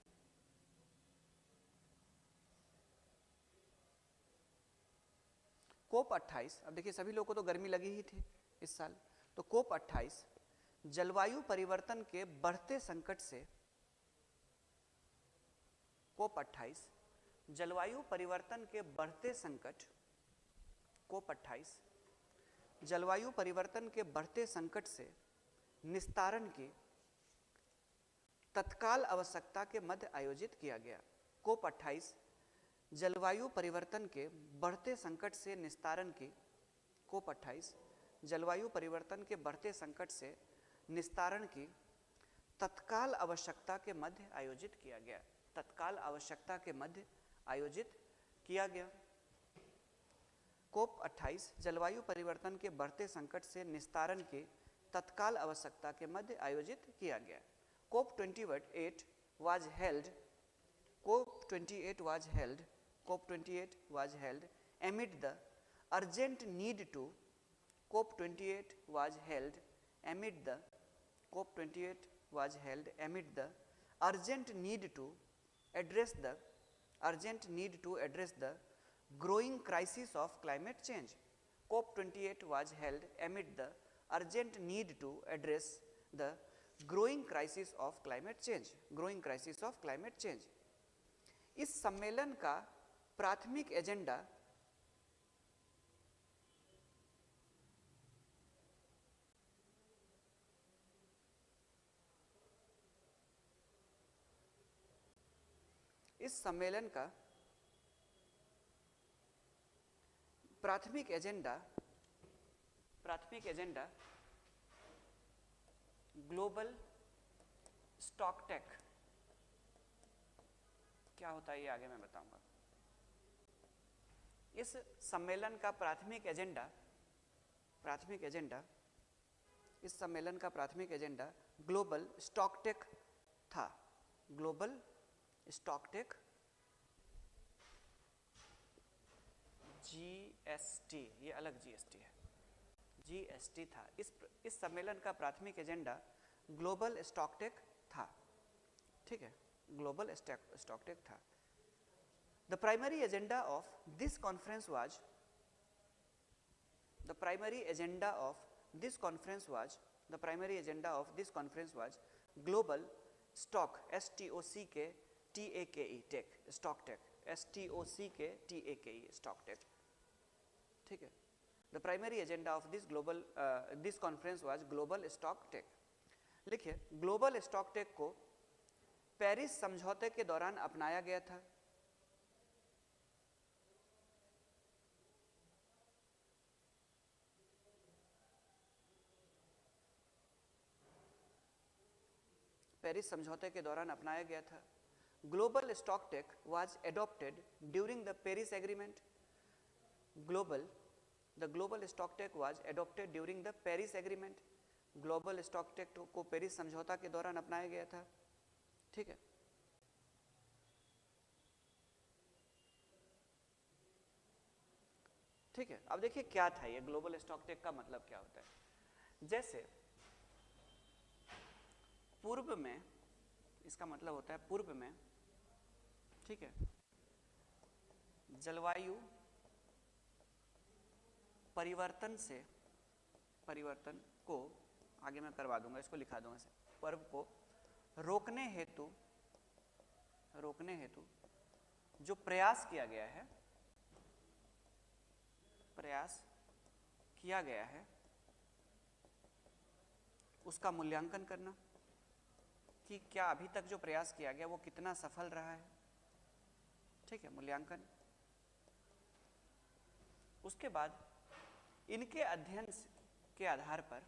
कोप 28, अब देखिए सभी लोगों को तो गर्मी लगी ही थी इस साल, तो कोप 28 जलवायु परिवर्तन के बढ़ते संकट से, कोप 28 जलवायु परिवर्तन के बढ़ते संकट, कोप 28 जलवायु परिवर्तन के बढ़ते संकट से निस्तारण की तत्काल आवश्यकता के मध्य आयोजित किया गया। कोप 28 जलवायु परिवर्तन के बढ़ते संकट से निस्तारण की, कोप 28 जलवायु परिवर्तन के बढ़ते संकट से निस्तारण की तत्काल आवश्यकता के मध्य आयोजित किया गया, तत्काल आवश्यकता के मध्य आयोजित किया गया। कोप 28 जलवायु परिवर्तन के बढ़ते संकट से निस्तारण की तत्काल आवश्यकता के मध्य आयोजित किया गया। कोप 28 was held, COP 28 was held, COP 28 was held amid the urgent need to, COP 28 was held amid the, COP 28 was held amid the urgent need to address the, urgent need to address the growing crisis of climate change. COP 28 was held amid the urgent need to address the growing crisis of climate change, growing crisis of climate change. इस सम्मेलन का प्राथमिक agenda प्राथमिक agenda global स्टॉकटेक, क्या होता है ये आगे मैं बताऊंगा। इस सम्मेलन का प्राथमिक एजेंडा इस सम्मेलन का प्राथमिक एजेंडा ग्लोबल स्टॉकटेक था। ग्लोबल स्टॉकटेक, GST, ये अलग GST है, GST था। इस सम्मेलन का प्राथमिक एजेंडा ग्लोबल स्टॉकटेक था, ठीक है, ग्लोबल स्टॉकटेक था। The primary agenda of this conference was, the primary agenda of this conference was, the primary agenda of this conference was global stock, STOCK-TAKE, tech, stock tech, STOCK-TAKE, stock tech, ठीक है। The primary agenda of this global this conference was global stock tech। लिखिए, global stock take को Paris समझौते के दौरान अपनाया गया था। पेरिस समझौते के दौरान अपनाया गया था। Global stock take was adopted during the Paris agreement. The global stock take was adopted during the Paris agreement। Global stock take को पेरिस समझौता के दौरान अपनाया गया था, ठीक है। ठीक है, अब देखिए क्या था ये ग्लोबल स्टॉक टेक का मतलब क्या होता है। जैसे पूर्व में, इसका मतलब होता है पूर्व में, ठीक है, जलवायु परिवर्तन को, आगे मैं करवा दूंगा, इसको लिखा दूंगा, पर्व को रोकने हेतु जो प्रयास किया गया है उसका मूल्यांकन करना, कि क्या अभी तक जो प्रयास किया गया वो कितना सफल रहा है, ठीक है, मूल्यांकन। उसके बाद इनके अध्ययन के आधार पर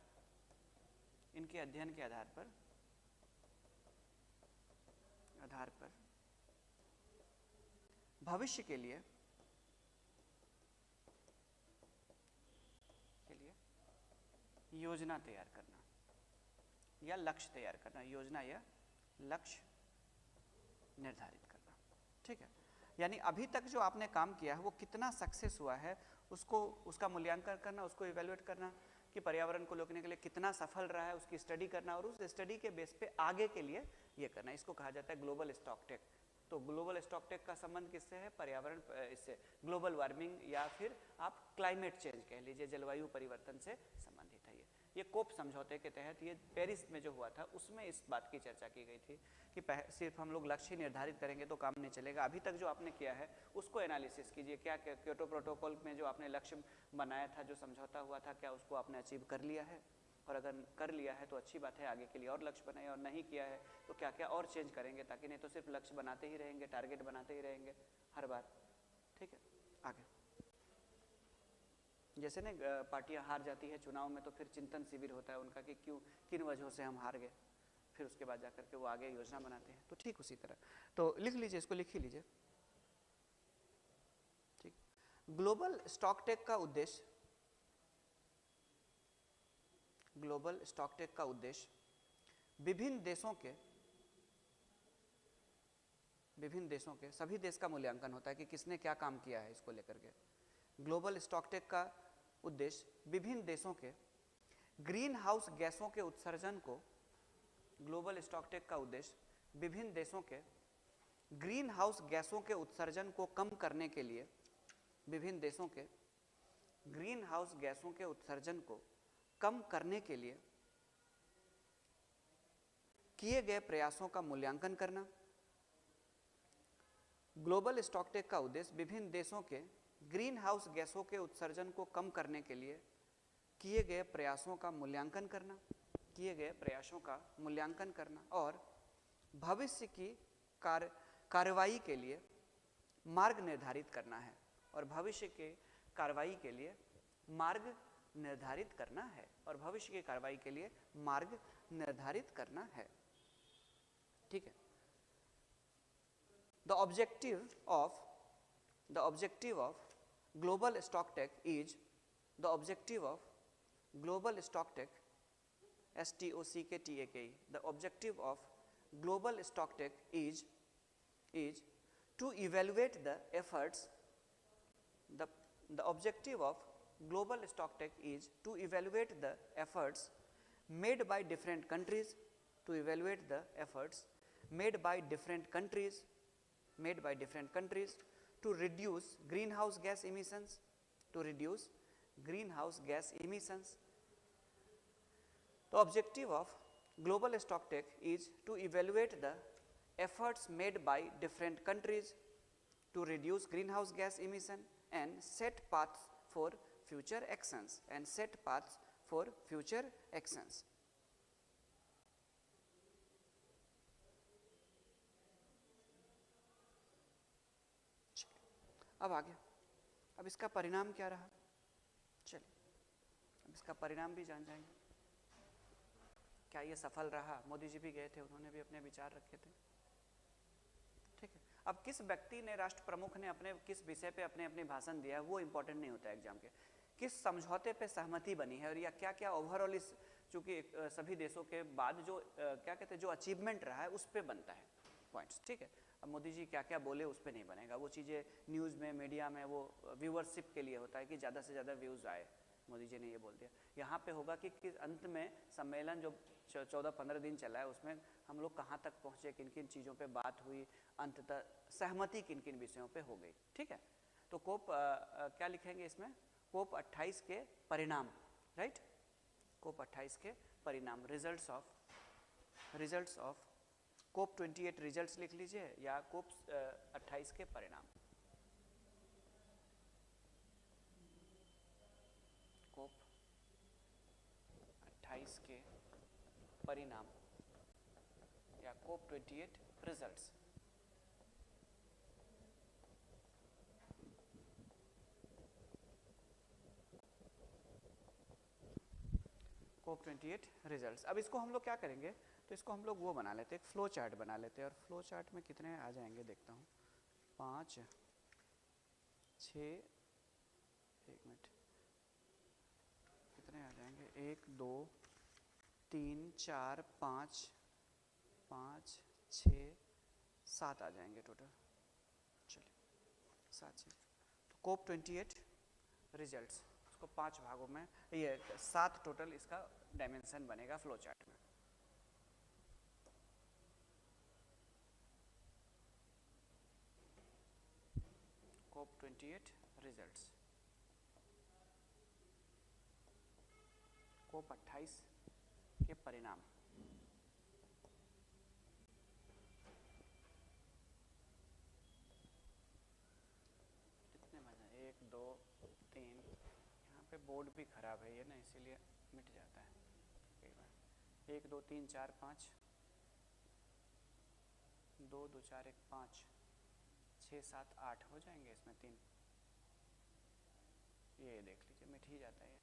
भविष्य के लिए योजना तैयार करना या लक्ष्य तैयार करना, योजना या लक्ष्य निर्धारित करना, ठीक है। यानी अभी तक जो आपने काम किया है वो कितना सक्सेस हुआ है, उसका मूल्यांकन करना, उसको इवेल्युएट करना कि पर्यावरण को रोकने के लिए कितना सफल रहा है, उसकी स्टडी करना और उस स्टडी के बेस पे आगे के लिए ये करना, इसको कहा जाता है ग्लोबल स्टॉक टेक। तो ग्लोबल स्टॉकटेक का संबंध किससे है? पर्यावरण, इससे ग्लोबल वार्मिंग या फिर आप क्लाइमेट चेंज कह लीजिए, जलवायु परिवर्तन से संबंधित है। ये कोप समझौते के तहत, ये पेरिस में जो हुआ था उसमें इस बात की चर्चा की गई थी कि सिर्फ हम लोग लक्ष्य निर्धारित करेंगे तो काम नहीं चलेगा। अभी तक जो आपने किया है उसको एनालिसिस कीजिए, क्या क्योटो प्रोटोकॉल में जो आपने लक्ष्य बनाया था, जो समझौता हुआ था, क्या उसको आपने अचीव कर लिया है? और अगर कर लिया है तो अच्छी बात है, आगे के लिए और लक्ष्य बनाइए, और नहीं किया है तो क्या क्या और चेंज करेंगे, ताकि नहीं तो सिर्फ लक्ष्य बनाते ही रहेंगे, टारगेट बनाते ही रहेंगे हर बार। ठीक है, आगे जैसे ना पार्टियां हार जाती है चुनाव में तो फिर चिंतन शिविर होता है उनका कि क्यों, किन वजहों से हम हार गए, फिर उसके बाद जाकर के वो आगे योजना बनाते हैं। तो ठीक उसी तरह, तो लिख लीजिए, इसको लिख ही लीजिए। ठीक, ग्लोबल स्टॉकटेक का उद्देश्य, ग्लोबल स्टॉकटेक का उद्देश्य विभिन्न देशों के सभी देश का मूल्यांकन होता है कि किसने क्या काम किया है इसको लेकर के। ग्लोबल स्टॉकटेक का उद्देश्य विभिन्न देशों के ग्रीन हाउस गैसों के उत्सर्जन को, ग्लोबल स्टॉकटेक का उद्देश्य विभिन्न देशों के ग्रीन हाउस गैसों के उत्सर्जन को कम करने के लिए, विभिन्न देशों के ग्रीन हाउस गैसों के उत्सर्जन को कम करने के लिए किए गए प्रयासों का मूल्यांकन करना। ग्लोबल स्टॉकटेक का उद्देश्य विभिन्न देशों के ग्रीन हाउस गैसों के उत्सर्जन को कम करने के लिए किए गए प्रयासों का मूल्यांकन करना, किए गए प्रयासों का मूल्यांकन करना और भविष्य की कार्रवाई के लिए मार्ग निर्धारित करना है, और भविष्य के कार्रवाई के लिए मार्ग निर्धारित करना है, और भविष्य की कार्रवाई के लिए मार्ग निर्धारित करना है। ठीक है, The objective of global stocktake is, the objective of global stocktake, STOCKTAKE, the objective of global stocktake is to evaluate the efforts, the objective of global stocktake is to evaluate the efforts made by different countries, to evaluate the efforts made by different countries to reduce greenhouse gas emissions, to reduce greenhouse gas emissions. The objective of global stocktake is to evaluate the efforts made by different countries to reduce greenhouse gas emission and set paths for future actions, and set paths for future actions. अब आगे, अब इसका परिणाम क्या रहा, चलिए अब इसका परिणाम भी जान जाएंगे। क्या ये सफल रहा? मोदी जी भी गए थे, उन्होंने भी अपने विचार रखे थे। ठीक है, अब किस व्यक्ति ने, राष्ट्र प्रमुख ने अपने किस विषय पे अपने अपने भाषण दिया है वो इंपॉर्टेंट नहीं होता है एग्जाम के, किस समझौते पे सहमति बनी है, और या क्या क्या ओवरऑल इस, चूंकि सभी देशों के बाद जो क्या कहते हैं जो अचीवमेंट रहा है उस पर बनता है पॉइंट्स। ठीक है, अब मोदी जी क्या क्या बोले उस पर नहीं बनेगा, वो चीज़ें न्यूज़ में, मीडिया में वो व्यूअरशिप के लिए होता है कि ज़्यादा से ज़्यादा व्यूज़ आए। मोदी जी ने ये बोल दिया, यहाँ पे होगा कि किस अंत में सम्मेलन जो 14-15 दिन चला है उसमें हम लोग कहाँ तक पहुँचे, किन किन चीज़ों पे बात हुई, अंततः सहमति किन किन विषयों पे हो गई। ठीक है, तो कोप क्या लिखेंगे इसमें, कोप 28 के परिणाम, राइट, कोप 28 के परिणाम, रिजल्ट्स ऑफ कोप 28 रिजल्ट्स लिख लीजिए, या कोप 28 के परिणाम, कोप 28 के परिणाम या कोप 28 रिजल्ट्स। कोप 28 रिजल्ट्स। अब इसको हम लोग क्या करेंगे, तो इसको हम लोग वो बना लेते हैं, एक फ्लो चार्ट बना लेते हैं, और फ्लो चार्ट में कितने आ जाएंगे देखता हूँ, 5, 6, 1 मिनट, कितने आ जाएंगे, 1, 2, 3, 4, 5, 5, 6, 7 आ जाएंगे टोटल। चलिए 7 चीज, तो कोप 28 रिजल्ट्स, उसको 5 भागों में, ये 7 टोटल इसका डायमेंशन बनेगा फ्लो चार्ट में। 28 रिजल्ट्स, कोप 28 के परिणाम। कितने बजे? 1 2 3, यहाँ पे बोर्ड भी खराब है ये ना, इसीलिए मिट जाता है कई बार। 1 2 3 4 5, 2 2 4 1 5, 6 7 8 हो जाएंगे इसमें 3। ये देख लीजिए मिट ही जाता है ये।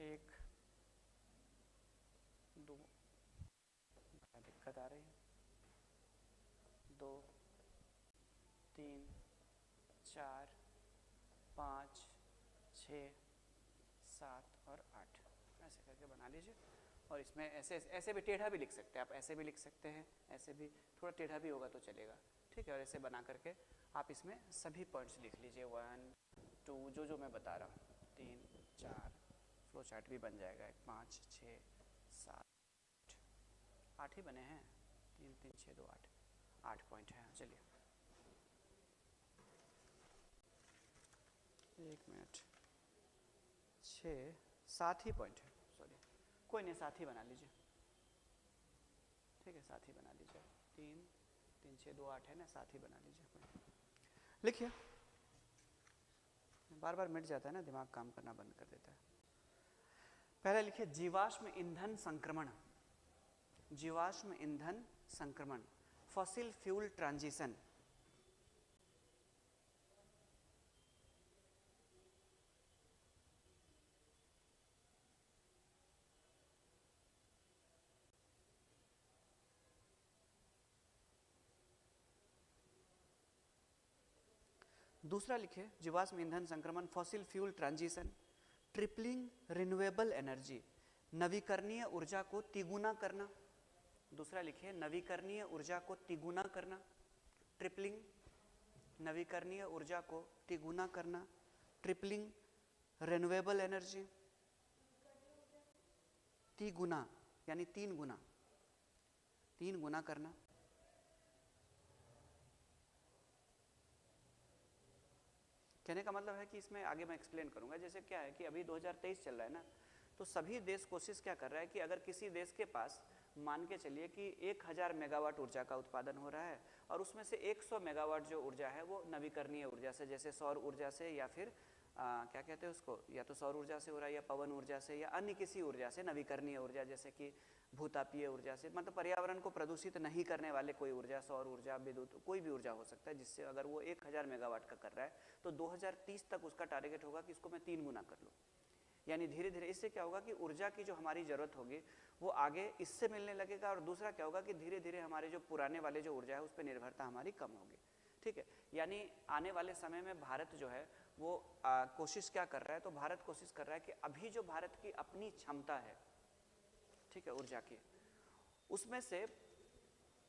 एक दो, बड़ा दिक्कत आ रही है। 2 3 4 5 6 7 और 8 ऐसे करके बना लीजिए। और इसमें ऐसे ऐसे भी टेढ़ा भी लिख सकते हैं आप, ऐसे भी लिख सकते हैं, ऐसे भी थोड़ा टेढ़ा भी होगा तो चलेगा, ठीक है। और ऐसे बना करके आप इसमें सभी पॉइंट्स लिख लीजिए, 1 2 जो मैं बता रहा हूँ, 3 4, फ्लो चार्ट भी बन जाएगा। 5 6 7 8 ही बने हैं, 3 3 6 2 8 पॉइंट हैं। चलिए 1 मिनट, 6 7 ही पॉइंट है, सॉरी कोई नहीं, 7 ही बना लीजिए, ठीक है 7 ही बना लीजिए। 3 3 6 2 8 है ना, 7 ही बना लीजिए। लिखिए, बार बार मिट जाता है ना, दिमाग काम करना बंद कर देता है। पहले लिखिए जीवाश्म ईंधन संक्रमण, जीवाश्म ईंधन संक्रमण, फॉसिल फ्यूल ट्रांजिशन। दूसरा लिखिए जीवाश्म ईंधन संक्रमण, fossil fuel transition, tripling renewable energy, नवीकरणीय ऊर्जा को तिगुना करना। दूसरा लिखिए नवीकरणीय ऊर्जा को तिगुना करना, ट्रिपलिंग, नवीकरणीय ऊर्जा को तिगुना करना, ट्रिपलिंग रिन्यूएबल एनर्जी, तिगुना यानी 3 गुना, 3 गुना करना। कहने का मतलब है कि इसमें आगे मैं एक्सप्लेन करूंगा। जैसे क्या है कि अभी 2023 चल रहा है ना, तो सभी देश कोशिश क्या कर रहा है कि अगर किसी देश के पास मान के चलिए कि 1000 मेगावाट ऊर्जा का उत्पादन हो रहा है और उसमें से 100 मेगावाट जो ऊर्जा है वो नवीकरणीय ऊर्जा से, जैसे सौर ऊर्जा से या फिर क्या कहते हैं उसको, या तो सौर ऊर्जा से हो रहा है या पवन ऊर्जा से या अन्य किसी ऊर्जा से, नवीकरणीय ऊर्जा जैसे कि भूतापीय ऊर्जा से, मतलब पर्यावरण को प्रदूषित नहीं करने वाले कोई ऊर्जा, सौर ऊर्जा, विद्युत, कोई भी ऊर्जा हो सकता है, जिससे अगर वो 1000 मेगावाट का कर रहा है तो 2030 तक उसका टारगेट होगा कि इसको मैं 3 गुना कर लूँ। यानी धीरे धीरे इससे क्या होगा कि ऊर्जा की जो हमारी ज़रूरत होगी वो आगे इससे मिलने लगेगा। और दूसरा क्या होगा कि धीरे धीरे हमारे जो पुराने वाले जो ऊर्जा है उस पर निर्भरता हमारी कम होगी, ठीक है। यानी आने वाले समय में भारत जो है वो कोशिश क्या कर रहा है, तो भारत कोशिश कर रहा है कि अभी जो भारत की अपनी क्षमता है, ठीक है, ऊर्जा की, उसमें से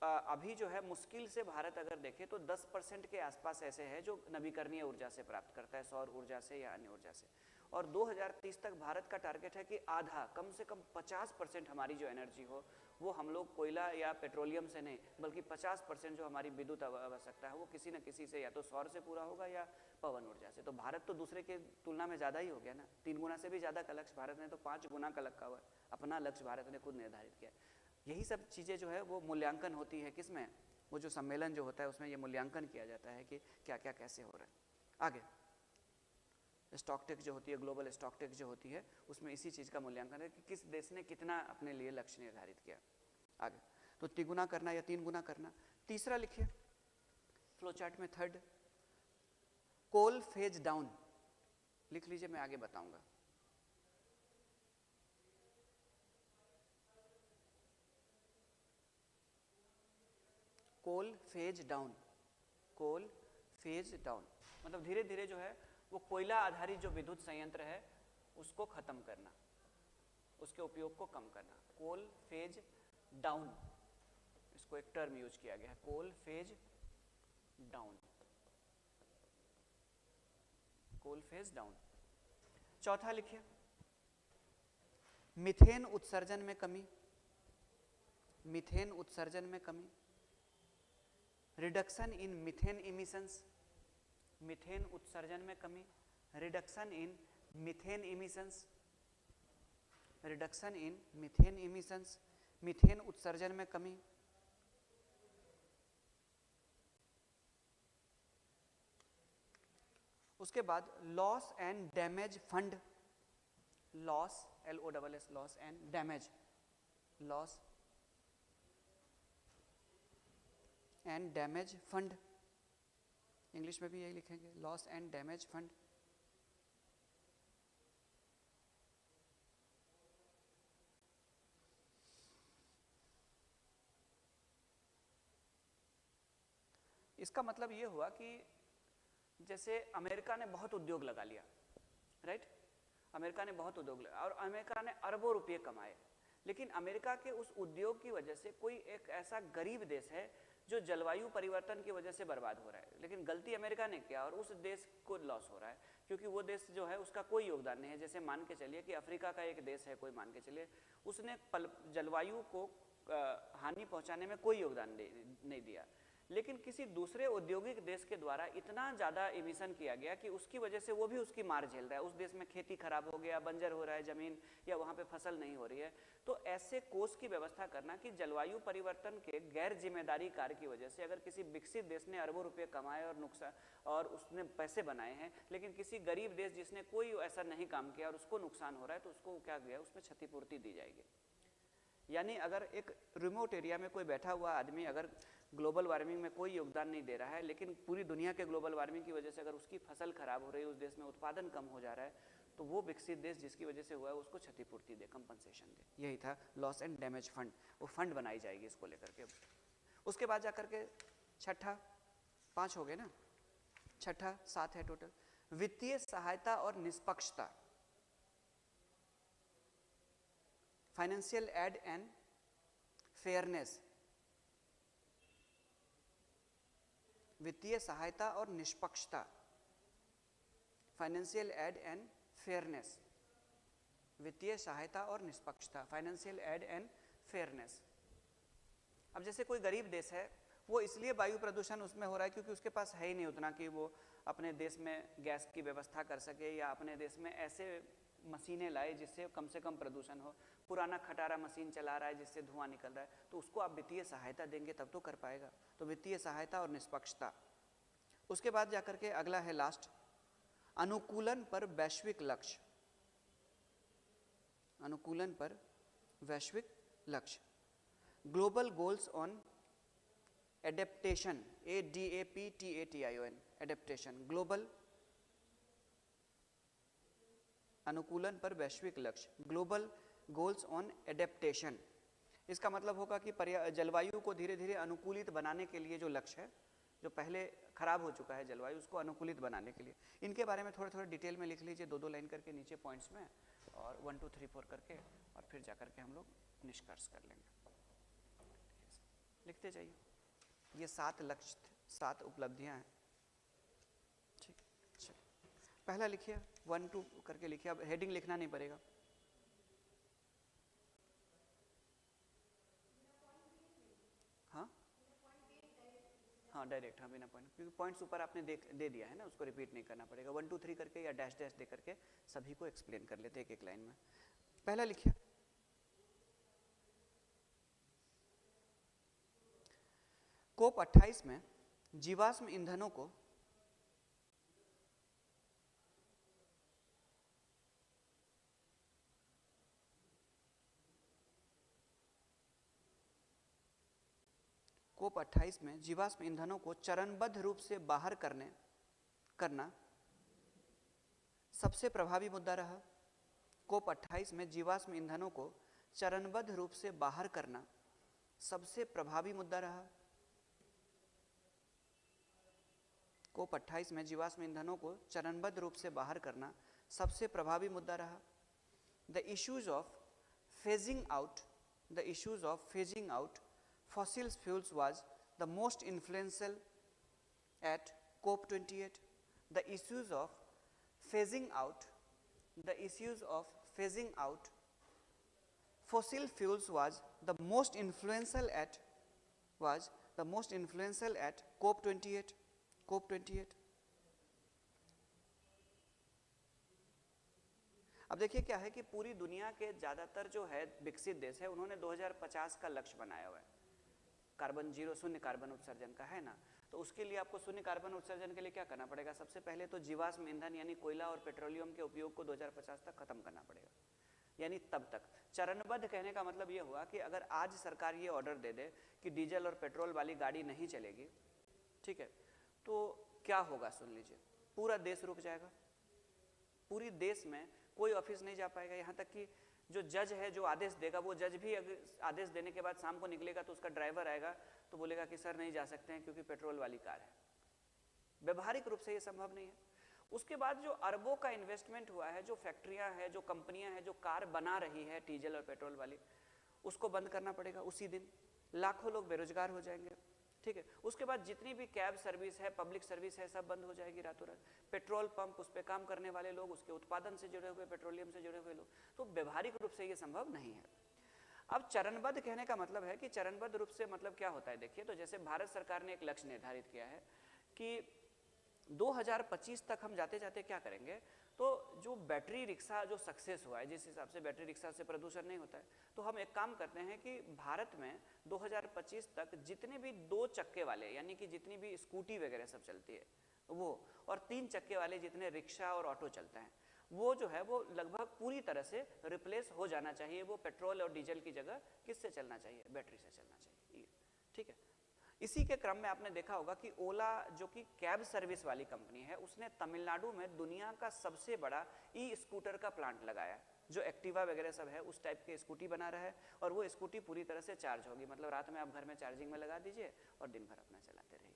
अभी जो है मुश्किल से भारत अगर देखे तो 10% के आसपास ऐसे है जो नवीकरणीय ऊर्जा से प्राप्त करता है, सौर ऊर्जा से या अन्य ऊर्जा से। और 2030 तक भारत का टारगेट है कि आधा, कम से कम 50% हमारी जो एनर्जी हो वो हम लोग कोयला या पेट्रोलियम से नहीं, बल्कि 50% जो हमारी विद्युत आवश्यकता है वो किसी न किसी से, या तो सौर से पूरा होगा या पवन ऊर्जा से। तो भारत तो दूसरे के तुलना में ज़्यादा ही हो गया ना, 3 गुना से भी ज़्यादा का लक्ष्य भारत ने तो 5 गुना का रखा हुआ है, अपना लक्ष्य भारत ने खुद निर्धारित किया है। यही सब चीज़ें जो है वो मूल्यांकन होती है किसमें, वो जो सम्मेलन जो होता है उसमें ये मूल्यांकन किया जाता है कि क्या क्या कैसे हो रहा है। आगे स्टॉकटेक जो होती है, ग्लोबल स्टॉकटेक जो होती है, उसमें इसी चीज़ का मूल्यांकन है कि किस देश ने कितना अपने लिए लक्ष्य निर्धारित किया। आगे तो तिगुना करना या 3 गुना करना। तीसरा लिखिए फ्लो चार्ट में थर्ड, कोल फेज डाउन, लिख लीजिए, मैं आगे बताऊंगा। कोल फेज डाउन, कोल फेज डाउन मतलब धीरे धीरे जो है वो कोयला आधारित जो विद्युत संयंत्र है उसको खत्म करना, उसके उपयोग को कम करना। कोल फेज डाउन, इसको एक टर्म यूज किया गया है, कोल फेज डाउन, कोल फेज डाउन। चौथा लिखिए, मीथेन उत्सर्जन में कमी, मीथेन उत्सर्जन में कमी, reduction in methane emissions, methane उत्सर्जन में कमी, reduction in methane emissions, reduction in methane emissions, methane उत्सर्जन में कमी। उसके बाद loss and damage fund, loss LOSS, loss and damage, loss and damage fund, English में भी यही लिखेंगे, लॉस एंड डैमेज फंड। इसका मतलब ये हुआ कि जैसे अमेरिका ने बहुत उद्योग लगा लिया, राइट, अमेरिका ने बहुत उद्योग लगा और अमेरिका ने अरबों रुपए कमाए, लेकिन अमेरिका के उस उद्योग की वजह से कोई एक ऐसा गरीब देश है जो जलवायु परिवर्तन की वजह से बर्बाद हो रहा है, लेकिन गलती अमेरिका ने किया और उस देश को लॉस हो रहा है, क्योंकि वो देश जो है उसका कोई योगदान नहीं है। जैसे मान के चलिए कि अफ्रीका का एक देश है, कोई मान के चलिए, उसने जलवायु को हानि पहुंचाने में कोई योगदान नहीं दिया, लेकिन किसी दूसरे औद्योगिक देश के द्वारा इतना ज़्यादा इमिशन किया गया कि उसकी वजह से वो भी उसकी मार झेल रहा है, उस देश में खेती खराब हो गया, बंजर हो रहा है ज़मीन, या वहाँ पे फसल नहीं हो रही है। तो ऐसे कोष की व्यवस्था करना कि जलवायु परिवर्तन के गैर जिम्मेदारी कार्य की वजह से अगर किसी विकसित देश ने अरबों रुपये कमाए और नुकसान और उसने पैसे बनाए हैं, लेकिन किसी गरीब देश जिसने कोई ऐसा नहीं काम किया और उसको नुकसान हो रहा है, तो उसको क्या गया, उसमें क्षतिपूर्ति दी जाएगी। यानी अगर एक रिमोट एरिया में कोई बैठा हुआ आदमी अगर ग्लोबल वार्मिंग में कोई योगदान नहीं दे रहा है, लेकिन पूरी दुनिया के ग्लोबल वार्मिंग की वजह से अगर उसकी फसल खराब हो रही है, उस देश में उत्पादन कम हो जा रहा है, तो वो विकसित देश जिसकी वजह से हुआ है उसको क्षतिपूर्ति दे, कंपनसेशन दे। यही था लॉस एंड डैमेज फंड, वो फंड बनाई जाएगी इसको लेकर के। उसके बाद जाकर के छठा, 5 हो गए ना, छठा 7 है टोटल, वित्तीय सहायता और निष्पक्षता, फाइनेंशियल एड एंड फेयरनेस, वित्तीय सहायता और निष्पक्षता, फाइनेंशियल एड एंड फेयरनेस, वित्तीय सहायता और निष्पक्षता, फाइनेंशियल एड एंड फेयरनेस। अब जैसे कोई गरीब देश है, वो इसलिए वायु प्रदूषण उसमें हो रहा है क्योंकि उसके पास है ही नहीं उतना कि वो अपने देश में गैस की व्यवस्था कर सके या अपने देश में ऐसे मशीनें लाए जिससे कम से कम प्रदूषण हो। पुराना खटारा मशीन चला रहा है जिससे धुआं निकल रहा है, तो उसको आप वित्तीय सहायता देंगे तब तो कर पाएगा। तो वित्तीय सहायता और निष्पक्षता। उसके बाद जाकर के अगला है लास्ट, अनुकूलन पर वैश्विक लक्ष्य, अनुकूलन पर वैश्विक लक्ष्य, global goals on adaptation, ADAPTATION, adaptation, global अनुकूलन पर वैश्विक लक्ष्य, ग्लोबल गोल्स ऑन एडेप्टेशन। इसका मतलब होगा कि जलवायु को धीरे धीरे अनुकूलित बनाने के लिए जो लक्ष्य है, जो पहले खराब हो चुका है जलवायु, उसको अनुकूलित बनाने के लिए। इनके बारे में थोड़े थोड़े डिटेल में लिख लीजिए, 2-2 लाइन करके नीचे पॉइंट्स में, और 1 2 3 4 करके, और फिर जा करके हम लोग निष्कर्ष कर लेंगे। लिखते जाइए। ये 7 लक्ष्य, 7 उपलब्धियां हैं। ठीक, चलिए पहला लिखिए, 1 2 करके लिखिए। अब हेडिंग लिखना नहीं पड़ेगा। हाँ डायरेक्ट, हाँ बिना पॉइंट, क्योंकि पॉइंट्स ऊपर आपने दे दिया है ना, उसको रिपीट नहीं करना पड़ेगा। 1 2 3 करके या डैश डैश दे करके सभी को एक्सप्लेन कर लेते एक एक लाइन में। पहला लिखिए, COP 28 में जीवाश्म ईंधनों को COP 28 में जीवाश्म ईंधनों को चरणबद्ध रूप से बाहर करना सबसे प्रभावी मुद्दा रहा। COP 28 में जीवाश्म ईंधनों को चरणबद्ध रूप से बाहर करना सबसे प्रभावी मुद्दा रहा। COP 28 में जीवाश्म ईंधनों को चरणबद्ध रूप से बाहर करना सबसे प्रभावी मुद्दा रहा। The issues of phasing out fossil fuels was the most influential at COP28. The issues of phasing out fossil fuels was the most influential at COP28. अब देखिए क्या है कि पूरी दुनिया के ज़्यादातर जो है विकसित देश है, उन्होंने 2050 का लक्ष्य बनाया हुआ है, कार्बन जीरो, शून्य कार्बन उत्सर्जन का, है ना। तो उसके लिए आपको शून्य कार्बन उत्सर्जन के लिए क्या करना पड़ेगा? सबसे पहले तो जीवाश्म ईंधन यानी कोयला और पेट्रोलियम के उपयोग को 2050 तक खत्म करना पड़ेगा। यानी तब तक चरणबद्ध कहने का मतलब ये हुआ कि अगर आज सरकार ये ऑर्डर दे दे कि डीजल और पेट्रोल वाली गाड़ी नहीं चलेगी, ठीक है, तो क्या होगा सुन लीजिए, पूरा देश रुक जाएगा। पूरी देश में कोई ऑफिस नहीं जा पाएगा। यहाँ तक कि जो जज है जो आदेश देगा, वो जज भी अगर आदेश देने के बाद शाम को निकलेगा तो उसका ड्राइवर आएगा तो बोलेगा कि सर नहीं जा सकते हैं क्योंकि पेट्रोल वाली कार है। व्यवहारिक रूप से ये संभव नहीं है। उसके बाद जो अरबों का इन्वेस्टमेंट हुआ है, जो फैक्ट्रियां हैं, जो कंपनियां हैं, जो कार बना रही है डीजल और पेट्रोल वाली, उसको बंद करना पड़ेगा उसी दिन। लाखों लोग बेरोजगार हो जाएंगे, ठीक है। उसके बाद जितनी भी कैब सर्विस है, पब्लिक सर्विस है, सब बंद हो जाएगी रातों रात। पेट्रोल पंप, उस पर काम करने वाले लोग, उसके उत्पादन से जुड़े हुए, पेट्रोलियम से जुड़े हुए लोग, तो व्यवहारिक रूप से ये संभव नहीं है। अब चरणबद्ध कहने का मतलब है कि चरणबद्ध रूप से मतलब क्या होता है? देखिए, तो जैसे भारत सरकार ने एक लक्ष्य निर्धारित किया है कि 2025 तक हम जाते जाते क्या करेंगे, तो जो बैटरी रिक्शा जो सक्सेस हुआ है, जिस हिसाब से बैटरी रिक्शा से प्रदूषण नहीं होता है, तो हम एक काम करते हैं कि भारत में 2025 तक जितने भी 2 चक्के वाले यानी कि जितनी भी स्कूटी वगैरह सब चलती है वो, और 3 चक्के वाले जितने रिक्शा और ऑटो चलता है, वो जो है वो लगभग पूरी तरह से रिप्लेस हो जाना चाहिए। वो पेट्रोल और डीजल की जगह किससे चलना चाहिए? बैटरी से चलना चाहिए, ठीक है। इसी के क्रम में आपने देखा होगा कि ओला जो कि कैब सर्विस वाली कंपनी है, उसने तमिलनाडु में दुनिया का सबसे बड़ा ई स्कूटर का प्लांट लगाया है, जो एक्टिवा वगैरह सब है उस टाइप के स्कूटी बना रहा है। और वो स्कूटी पूरी तरह से चार्ज होगी, मतलब रात में आप घर में चार्जिंग में लगा दीजिए और दिन भर अपना चलाते रहिए।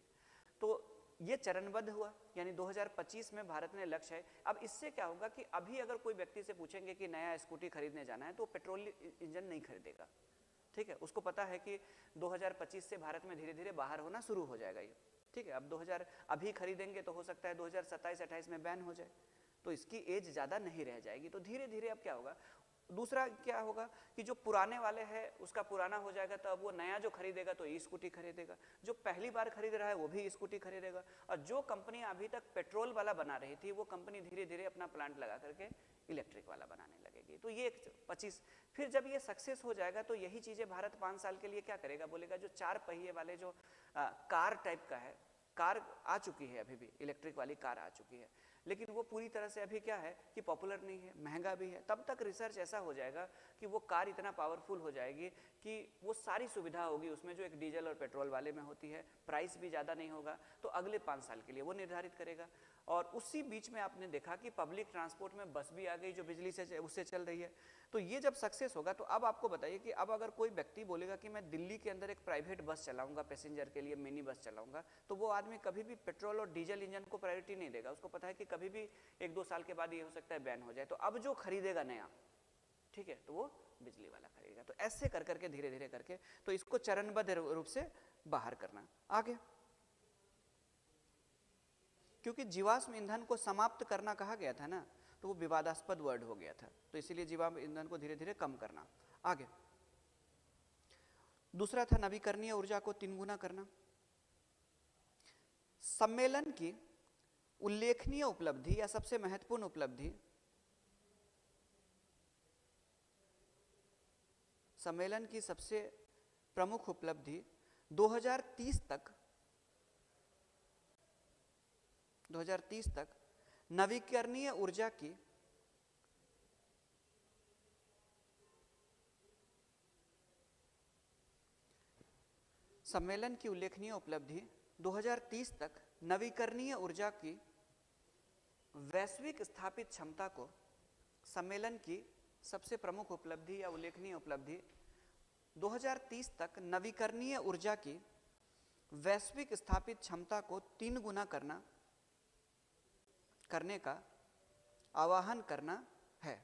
तो ये चरणबद्ध हुआ, यानी 2025 में भारत ने लक्ष्य है। अब इससे क्या होगा कि अभी अगर कोई व्यक्ति से पूछेंगे कि नया स्कूटी खरीदने जाना है तो पेट्रोल इंजन नहीं खरीदेगा, ठीक है। उसको पता है कि 2025 से भारत में धीरे धीरे बाहर होना शुरू हो जाएगा ये, ठीक है। अब 2000 अभी खरीदेंगे तो हो सकता है 2027-28 में बैन हो जाए, तो इसकी एज ज़्यादा नहीं रह जाएगी। तो धीरे धीरे अब क्या होगा, दूसरा क्या होगा कि जो पुराने वाले हैं उसका पुराना हो जाएगा, तो अब वो नया जो खरीदेगा तो ई स्कूटी खरीदेगा, जो पहली बार खरीद रहा है वो भी स्कूटी खरीदेगा। और जो कंपनियां अभी तक पेट्रोल वाला बना रही थी, वो कंपनी धीरे धीरे अपना प्लांट लगा करके इलेक्ट्रिक वाला बनाने लगेगी। तो ये 25 फिर जब ये सक्सेस हो जाएगा तो यही चीज़ें भारत 5 साल के लिए क्या करेगा, बोलेगा जो 4 पहिए वाले जो कार टाइप का है, कार आ चुकी है, अभी भी इलेक्ट्रिक वाली कार आ चुकी है, लेकिन वो पूरी तरह से अभी क्या है कि पॉपुलर नहीं है, महंगा भी है। तब तक रिसर्च ऐसा हो जाएगा कि वो कार इतना पावरफुल हो जाएगी कि वो सारी सुविधा होगी उसमें जो एक डीजल और पेट्रोल वाले में होती है, प्राइस भी ज़्यादा नहीं होगा। तो अगले 5 साल के लिए वो निर्धारित करेगा। और उसी बीच में आपने देखा कि पब्लिक ट्रांसपोर्ट में बस भी आ गई जो बिजली से उससे चल रही है। तो ये जब सक्सेस होगा तो अब आपको बताइए कि अब अगर कोई व्यक्ति बोलेगा कि मैं दिल्ली के अंदर एक प्राइवेट बस चलाऊंगा, पैसेंजर के लिए मिनी बस चलाऊंगा, तो वो आदमी कभी भी पेट्रोल और डीजल इंजन को प्रायोरिटी नहीं देगा। उसको पता है कि कभी भी 1-2 साल के बाद ये हो सकता है बैन हो जाए। तो अब जो खरीदेगा नया, ठीक है, तो वो बिजली वाला खरीदेगा। तो ऐसे कर करके धीरे धीरे करके, तो इसको चरणबद्ध रूप से बाहर करना। आगे, क्योंकि जीवाश्म ईंधन को समाप्त करना कहा गया था ना, तो वो विवादास्पद वर्ड हो गया था, तो इसीलिए जीवाश्म ईंधन को धीरे धीरे कम करना। आगे, दूसरा था नवीकरणीय ऊर्जा को 3 गुना करना। सम्मेलन की उल्लेखनीय उपलब्धि या सबसे महत्वपूर्ण उपलब्धि, सम्मेलन की सबसे प्रमुख उपलब्धि 2030 तक नवीकरणीय ऊर्जा की सम्मेलन की उल्लेखनीय उपलब्धि 2030 तक नवीकरणीय ऊर्जा की वैश्विक स्थापित क्षमता को, सम्मेलन की सबसे प्रमुख उपलब्धि या उल्लेखनीय उपलब्धि 2030 तक नवीकरणीय ऊर्जा की वैश्विक स्थापित क्षमता को 3 गुना करने का आह्वान करना है।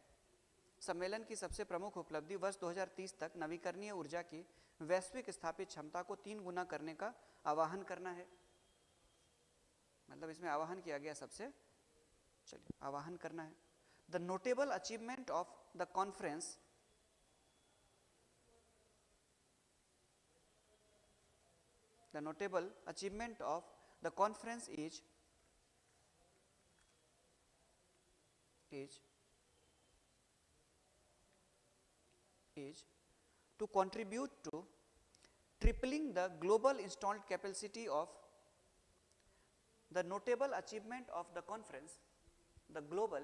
सम्मेलन की सबसे प्रमुख उपलब्धि वर्ष 2030 तक नवीकरणीय ऊर्जा की वैश्विक स्थापित क्षमता को 3 गुना करने का आह्वान करना है। मतलब इसमें आह्वान किया गया सबसे, चलिए आह्वान करना है। The notable achievement of the conference the notable achievement of the conference is to contribute to tripling the global installed capacity of the notable achievement of the conference, the global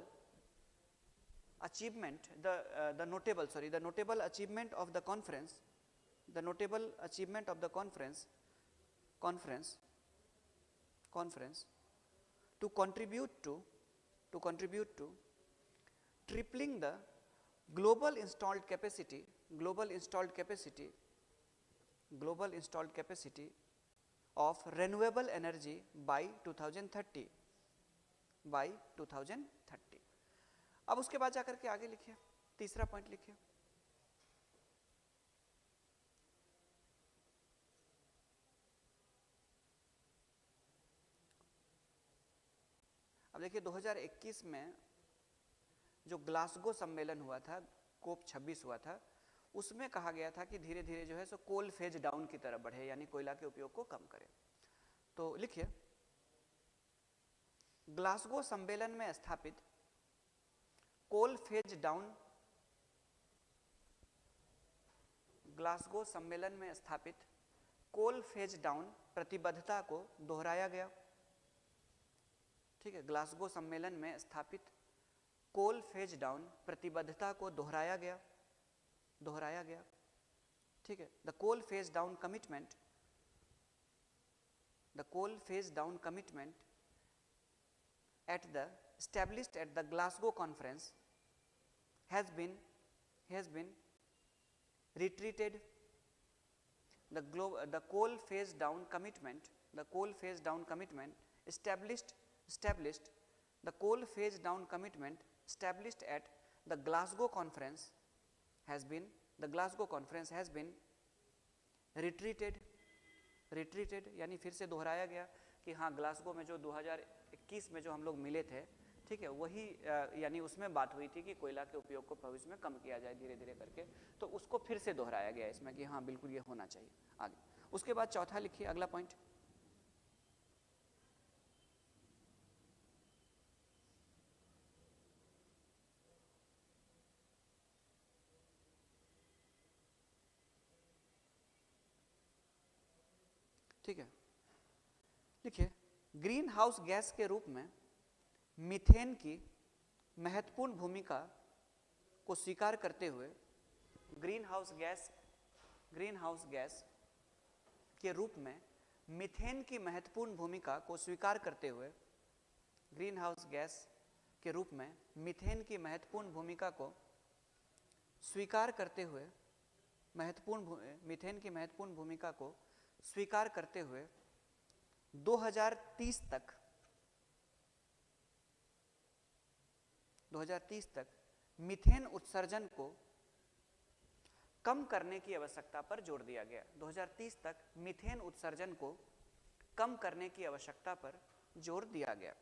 achievement, the notable achievement of the conference, the notable achievement of the conference to contribute to tripling the global installed capacity of renewable energy by 2030 अब उसके बाद जाकर के आगे लिखिए, तीसरा point लिखिए। अब देखिए 2021 में जो ग्लासगो सम्मेलन हुआ था, कोप 26 हुआ था, उसमें कहा गया था कि धीरे धीरे जो है सो कोल फेज डाउन की तरफ बढ़े, यानी कोयला के उपयोग को कम करें। तो लिखिए ग्लासगो सम्मेलन में स्थापित कोल फेज डाउन, ग्लासगो सम्मेलन में स्थापित कोल फेज डाउन प्रतिबद्धता को दोहराया गया। ठीक है, ग्लासगो सम्मेलन में स्थापित कोल फेज डाउन प्रतिबद्धता को दोहराया गया। ठीक है, the coal phase down commitment at the established at the Glasgow conference has been retreated. The coal phase down commitment established at the Glasgow conference has been retreated यानी फिर से दोहराया गया कि हाँ ग्लासगो में जो 2021 में जो हम लोग मिले थे, ठीक है, वही यानी उसमें बात हुई थी कि कोयला के उपयोग को भविष्य में कम किया जाए धीरे धीरे करके, तो उसको फिर से दोहराया गया इसमें कि हाँ बिल्कुल ये होना चाहिए। आगे उसके बाद चौथा लिखिए, अगला पॉइंट। ठीक है, देखिए ग्रीन हाउस गैस के रूप में मीथेन की महत्वपूर्ण भूमिका को स्वीकार करते हुए ग्रीन हाउस गैस के रूप में मीथेन की महत्वपूर्ण भूमिका को स्वीकार करते हुए ग्रीन हाउस गैस के रूप में मीथेन की महत्वपूर्ण भूमिका को स्वीकार करते हुए मीथेन की महत्वपूर्ण भूमिका को स्वीकार करते हुए 2030 तक मीथेन उत्सर्जन को कम करने की आवश्यकता पर जोर दिया गया। 2030 तक मीथेन उत्सर्जन को कम करने की आवश्यकता पर जोर दिया गया।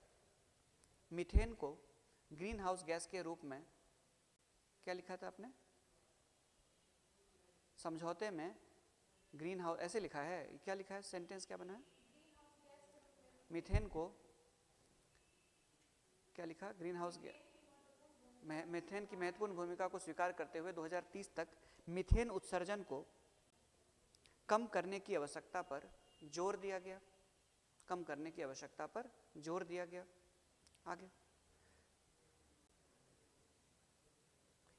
मीथेन को ग्रीन हाउस गैस के रूप में क्या लिखा था आपने समझौते में? ग्रीन हाउस ऐसे लिखा है, क्या लिखा है, सेंटेंस क्या बना है? मीथेन को क्या लिखा? ग्रीन हाउस मीथेन की महत्वपूर्ण भूमिका को स्वीकार करते हुए 2030 तक मीथेन उत्सर्जन को कम करने की आवश्यकता पर जोर दिया गया। आगे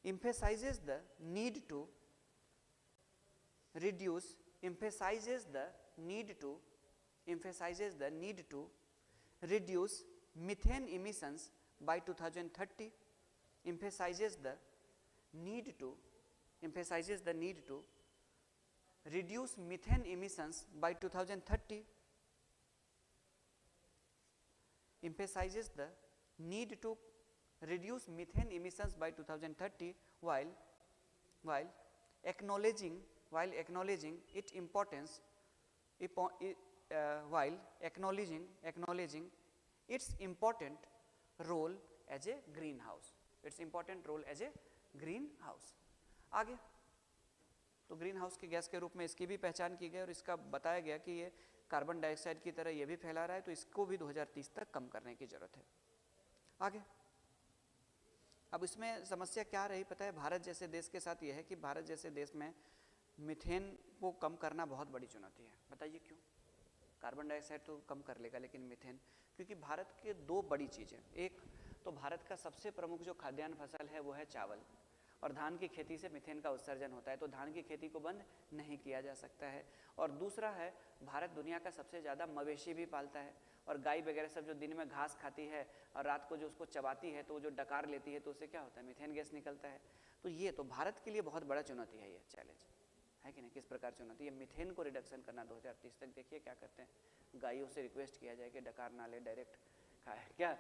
emphasizes the need to reduce methane emissions by 2030. Emphasizes the need to reduce methane emissions by 2030. Emphasizes the need to reduce methane emissions by 2030 while acknowledging its importance while acknowledging its important role as a greenhouse, आगे तो green house की gas के रूप में इसकी भी पहचान की गई और इसका बताया गया कि ये कार्बन डाइऑक्साइड की तरह ये भी फैला रहा है, तो इसको भी 2030 तक कम करने की जरूरत है। आगे अब इसमें समस्या क्या रही पता है, भारत जैसे देश के साथ ये है कि भारत जैसे देश में मीथेन को कम करना बहुत बड़ी चुनौती है। बताइए क्यों? कार्बन डाइऑक्साइड तो कम कर लेगा लेकिन मीथेन, क्योंकि भारत के दो बड़ी चीज़ें, एक तो भारत का सबसे प्रमुख जो खाद्यान्न फसल है वो है चावल, और धान की खेती से मीथेन का उत्सर्जन होता है, तो धान की खेती को बंद नहीं किया जा सकता है। और दूसरा है भारत दुनिया का सबसे ज़्यादा मवेशी भी पालता है, और गाय वगैरह सब जो दिन में घास खाती है और रात को जो उसको चबाती है तो वो जो डकार लेती है तो उससे क्या होता है, मीथेन गैस निकलता है। तो ये तो भारत के लिए बहुत बड़ा चुनौती है, ये चैलेंज है कि नहीं? किस प्रकार चुनौती है? मीथेन को रिडक्शन करना 2030 तक। देखिए क्या करते हैं, गायों से रिक्वेस्ट किया जाए कि डकार ना ले, डायरेक्ट खाए, क्या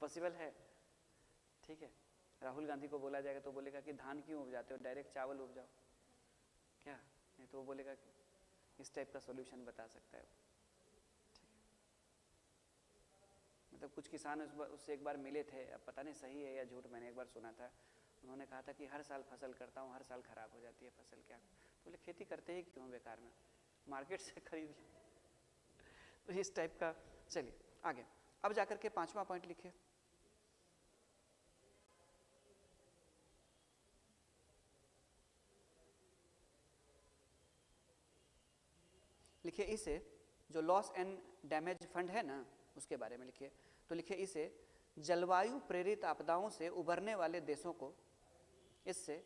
पॉसिबल है? ठीक है, राहुल गांधी को बोला जाएगा तो बोलेगा कि धान क्यों उपजाते हो, डायरेक्ट चावल उपजाओ, क्या नहीं तो वो बोलेगा कि इस टाइप का सॉल्यूशन बता सकता है। ठीक है, मतलब कुछ किसान उससे एक बार मिले थे, अब पता नहीं सही है या झूठ, मैंने एक बार सुना था, उन्होंने कहा था कि हर साल फसल करता हूँ, हर साल खराब हो जाती है फसल, क्या तो बोले खेती करते ही क्यों बेकार में, मार्केट से खरीद ली। तो इस टाइप का। चलिए आगे, अब जाकर के 5वां पॉइंट लिखिए। लिखिए इसे, जो लॉस एंड डैमेज फंड है ना उसके बारे में लिखिए। तो लिखिए इसे जलवायु प्रेरित आपदाओं से उबरने वाले देशों को, इससे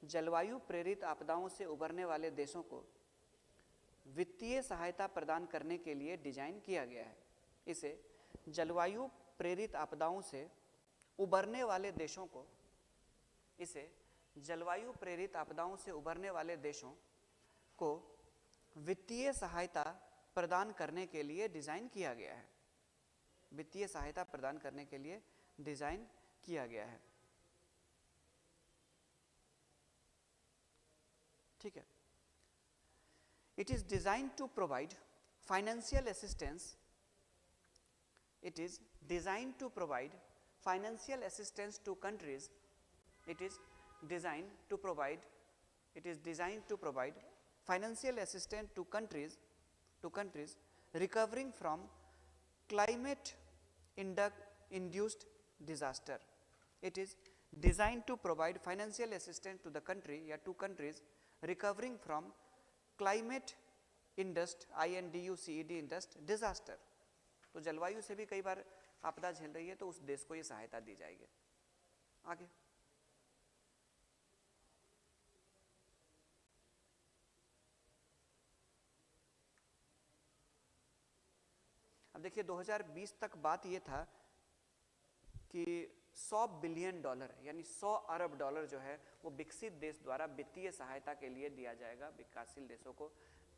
जलवायु प्रेरित आपदाओं से उबरने वाले देशों को वित्तीय सहायता प्रदान करने के लिए डिजाइन किया गया है। इसे जलवायु प्रेरित आपदाओं से उबरने वाले देशों को, इसे जलवायु प्रेरित आपदाओं से उबरने वाले देशों को वित्तीय सहायता प्रदान करने के लिए डिजाइन किया गया है, वित्तीय सहायता प्रदान करने के लिए डिजाइन किया गया है। ठीक है, it is design to provide financial assistance, it is designed to provide financial assistance to countries, it is designed to provide financial assistance to countries recovering from climate induced disaster. It is designed to provide financial assistance to the country या to countries recovering from climate induced disaster. तो जलवायु से भी कई बार आपदा झेल रही है तो उस देश को ये सहायता दी जाएगी। आगे अब देखिए 2020 तक बात ये था कि $100 बिलियन यानी 100 अरब डॉलर जो है वो विकसित देश द्वारा वित्तीय सहायता के लिए दिया जाएगा विकासशील देशों को,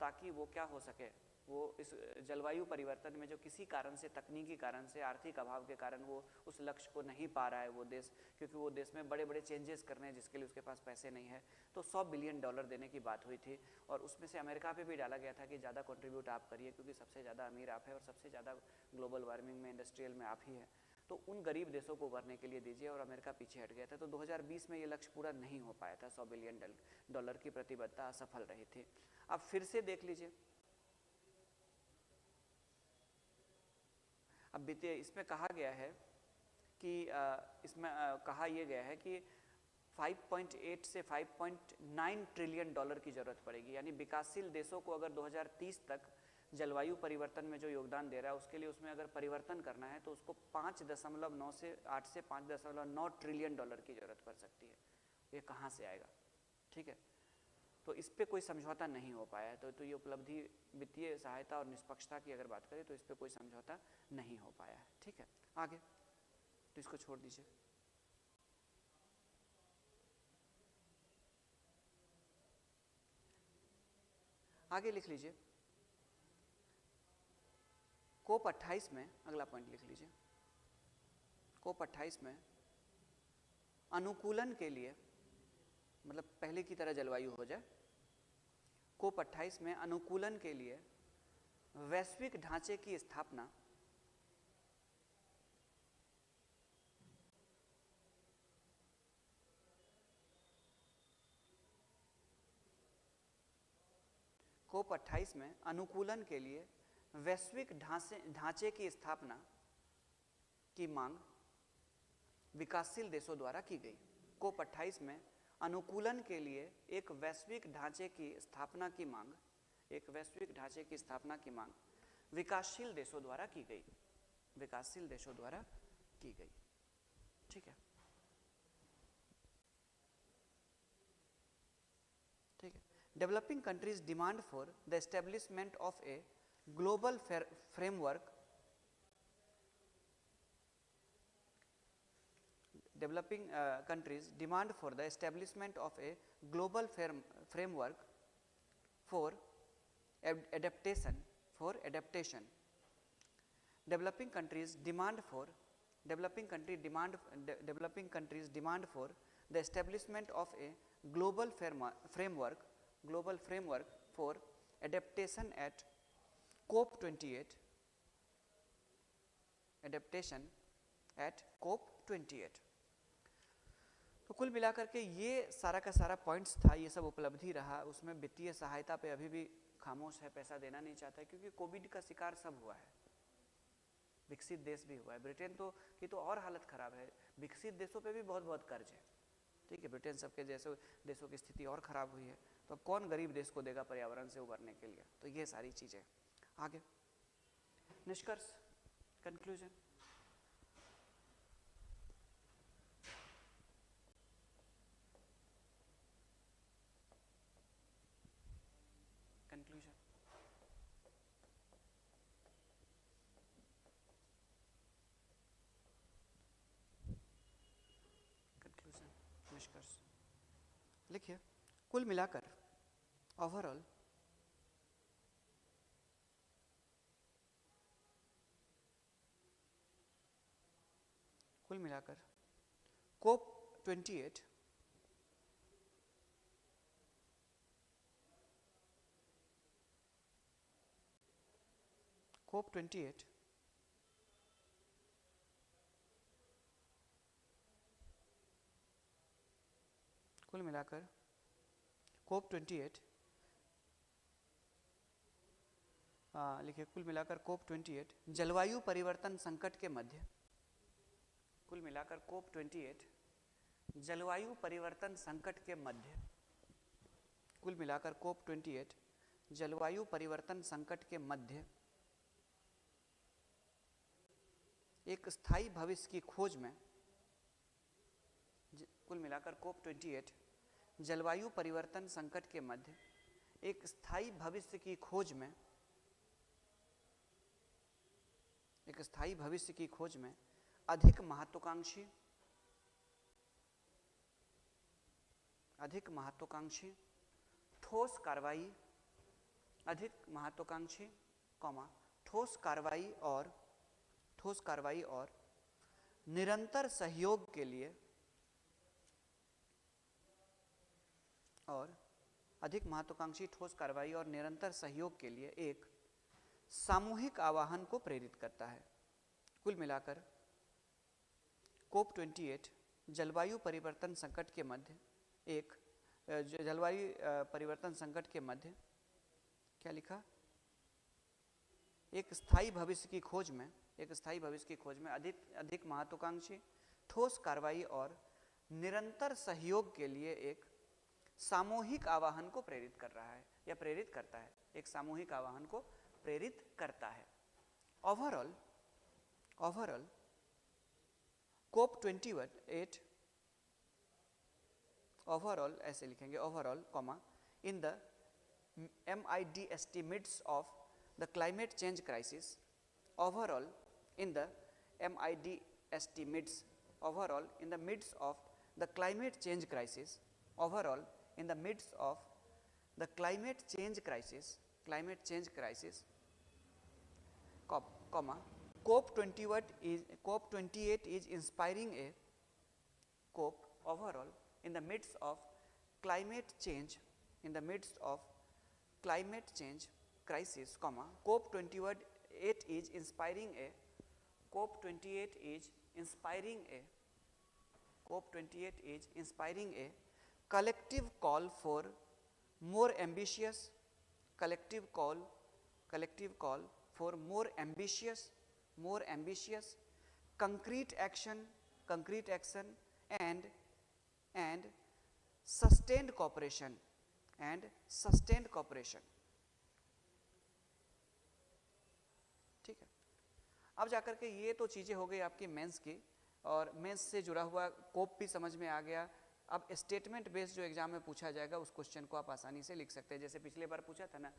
ताकि वो क्या हो सके, वो इस जलवायु परिवर्तन में जो किसी कारण से, तकनीकी कारण से, आर्थिक अभाव के कारण वो उस लक्ष्य को नहीं पा रहा है वो देश, क्योंकि वो देश में बड़े बड़े चेंजेस करने हैं जिसके लिए उसके पास पैसे नहीं है, तो $100 बिलियन देने की बात हुई थी। और उसमें से अमेरिका पे भी डाला गया था कि ज़्यादा कंट्रीब्यूट आप करिए क्योंकि सबसे ज़्यादा अमीर आप है और सबसे ज़्यादा ग्लोबल वार्मिंग में, इंडस्ट्रियल में आप ही है, तो उन गरीब देशों को उभरने के लिए दीजिए, और अमेरिका पीछे हट गया था। तो 2020 में ये लक्ष्य पूरा नहीं हो पाया था, $100 बिलियन की प्रतिबद्धता असफल रही थी। अब फिर से देख लीजिए, अब इसमें कहा गया है कि इसमें कहा यह गया है कि 5.8 से 5.9 ट्रिलियन डॉलर की जरूरत पड़ेगी, यानी विकासशील देशों को अगर 2030 तक जलवायु परिवर्तन में जो योगदान दे रहा है उसके लिए उसमें अगर परिवर्तन करना है तो उसको 5.9 से 8 से 5.9 ट्रिलियन डॉलर की जरूरत पड़ सकती है। ये कहाँ से आएगा? ठीक है, तो इस पे कोई समझौता नहीं हो पाया है। तो ये उपलब्धि, वित्तीय सहायता और निष्पक्षता की अगर बात करें तो इस पे कोई समझौता नहीं हो पाया है। ठीक है, आगे तो इसको छोड़ दीजिए। आगे लिख लीजिए, COP 28 में अगला पॉइंट लिख लीजिए, COP 28 में अनुकूलन के लिए, मतलब पहले की तरह जलवायु हो जाए, COP 28 में अनुकूलन के लिए वैश्विक ढांचे की स्थापना COP 28 में अनुकूलन के लिए वैश्विक ढांचे की स्थापना की मांग विकासशील देशों द्वारा की गई। COP 28 में अनुकूलन के लिए एक वैश्विक ढांचे की स्थापना की मांग, एक वैश्विक ढांचे की स्थापना की मांग विकासशील देशों द्वारा की गई, विकासशील देशों द्वारा की गई। ठीक है, ठीक है। Developing countries demand for the establishment of a global framework, developing countries demand for the establishment of a global framework for adaptation, developing countries demand for the establishment of a global framework for adaptation at COP 28, adaptation at COP 28। तो कुल मिलाकर के ये सारा का सारा points था, ये सब उपलब्धि रहा। उसमें वित्तीय सहायता पे अभी भी खामोश है, पैसा देना नहीं चाहता है, क्योंकि कोविड का शिकार सब हुआ है, विकसित देश भी हुआ है। ब्रिटेन तो की तो और हालत खराब है, विकसित देशों पे भी बहुत बहुत कर्ज है। ठीक है, ब्रिटेन सबके जैसे देशों की स्थिति और ख़राब हुई है, तो अब कौन गरीब देश को देगा पर्यावरण से उबरने के लिए? तो ये सारी चीज़ें। आगे निष्कर्ष, कंक्लूजन। कंक्लूजन, कंक्लूजन, निष्कर्ष लिखिए। कुल मिलाकर ओवरऑल COP 28 COP 28 कुल मिलाकर COP 28 लिखिए, कुल मिलाकर COP 28 जलवायु परिवर्तन संकट के मध्य, कुल मिलाकर COP 28 जलवायु परिवर्तन संकट के मध्य, कुल मिलाकर COP 28 जलवायु परिवर्तन संकट के मध्य एक स्थायी भविष्य की खोज में, कुल मिलाकर COP 28 जलवायु परिवर्तन संकट के मध्य एक स्थायी भविष्य की खोज में, एक स्थायी भविष्य की खोज में अधिक महत्वाकांक्षी ठोस कार्रवाई, अधिक महत्वाकांक्षी ठोस कार्रवाई और निरंतर सहयोग के लिए, और अधिक महत्वाकांक्षी ठोस कार्रवाई और निरंतर सहयोग के लिए एक सामूहिक आह्वान को प्रेरित करता है। कुल मिलाकर COP 28 जलवायु परिवर्तन संकट के मध्य एक जलवायु परिवर्तन संकट के मध्य क्या लिखा, एक स्थायी भविष्य की खोज में, एक स्थायी भविष्य की खोज में अधिक महत्वाकांक्षी ठोस कार्रवाई और निरंतर सहयोग के लिए एक सामूहिक आह्वान को प्रेरित कर रहा है, या प्रेरित करता है, एक सामूहिक आह्वान को प्रेरित करता है। ओवरऑल COP 28 ओवरऑल ऐसे लिखेंगे, overall in the MID estimates of the climate change crisis, overall in the MID estimates, overall in the midst of the climate change crisis, overall in the midst of the climate change crisis, COP28 is inspiring a COP overall in the midst of climate change crisis, COP28 is inspiring a collective call for more ambitious concrete action and sustained cooperation ठीक है। अब जाकर के ये तो चीज़ें हो गई आपकी मेंस की, और मेंस से जुड़ा हुआ कोप भी समझ में आ गया। अब स्टेटमेंट बेस्ड जो एग्जाम में पूछा जाएगा उस क्वेश्चन को आप आसानी से लिख सकते हैं। जैसे पिछले बार पूछा था ना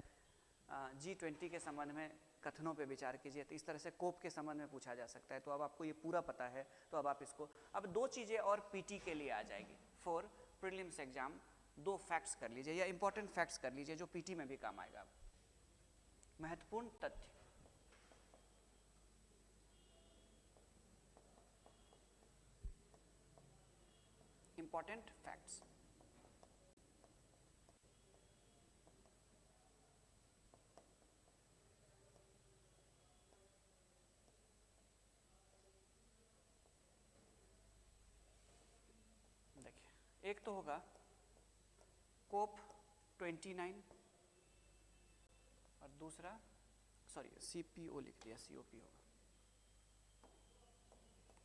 G20 के संबंध में कथनों पे विचार कीजिए, तो इस तरह से कोप के संबंध में पूछा जा सकता है। तो अब आपको ये पूरा पता है, तो अब आप इसको, अब दो चीज़ें और पीटी के लिए आ जाएगी फॉर प्रीलिम्स एग्जाम। दो फैक्ट्स कर लीजिए या इंपॉर्टेंट फैक्ट्स कर लीजिए जो पीटी में भी काम आएगा। महत्वपूर्ण तथ्य, इंपॉर्टेंट फैक्ट्स। देखिए, एक तो होगा COP29 और दूसरा, सॉरी CPO लिख दिया, COP होगा।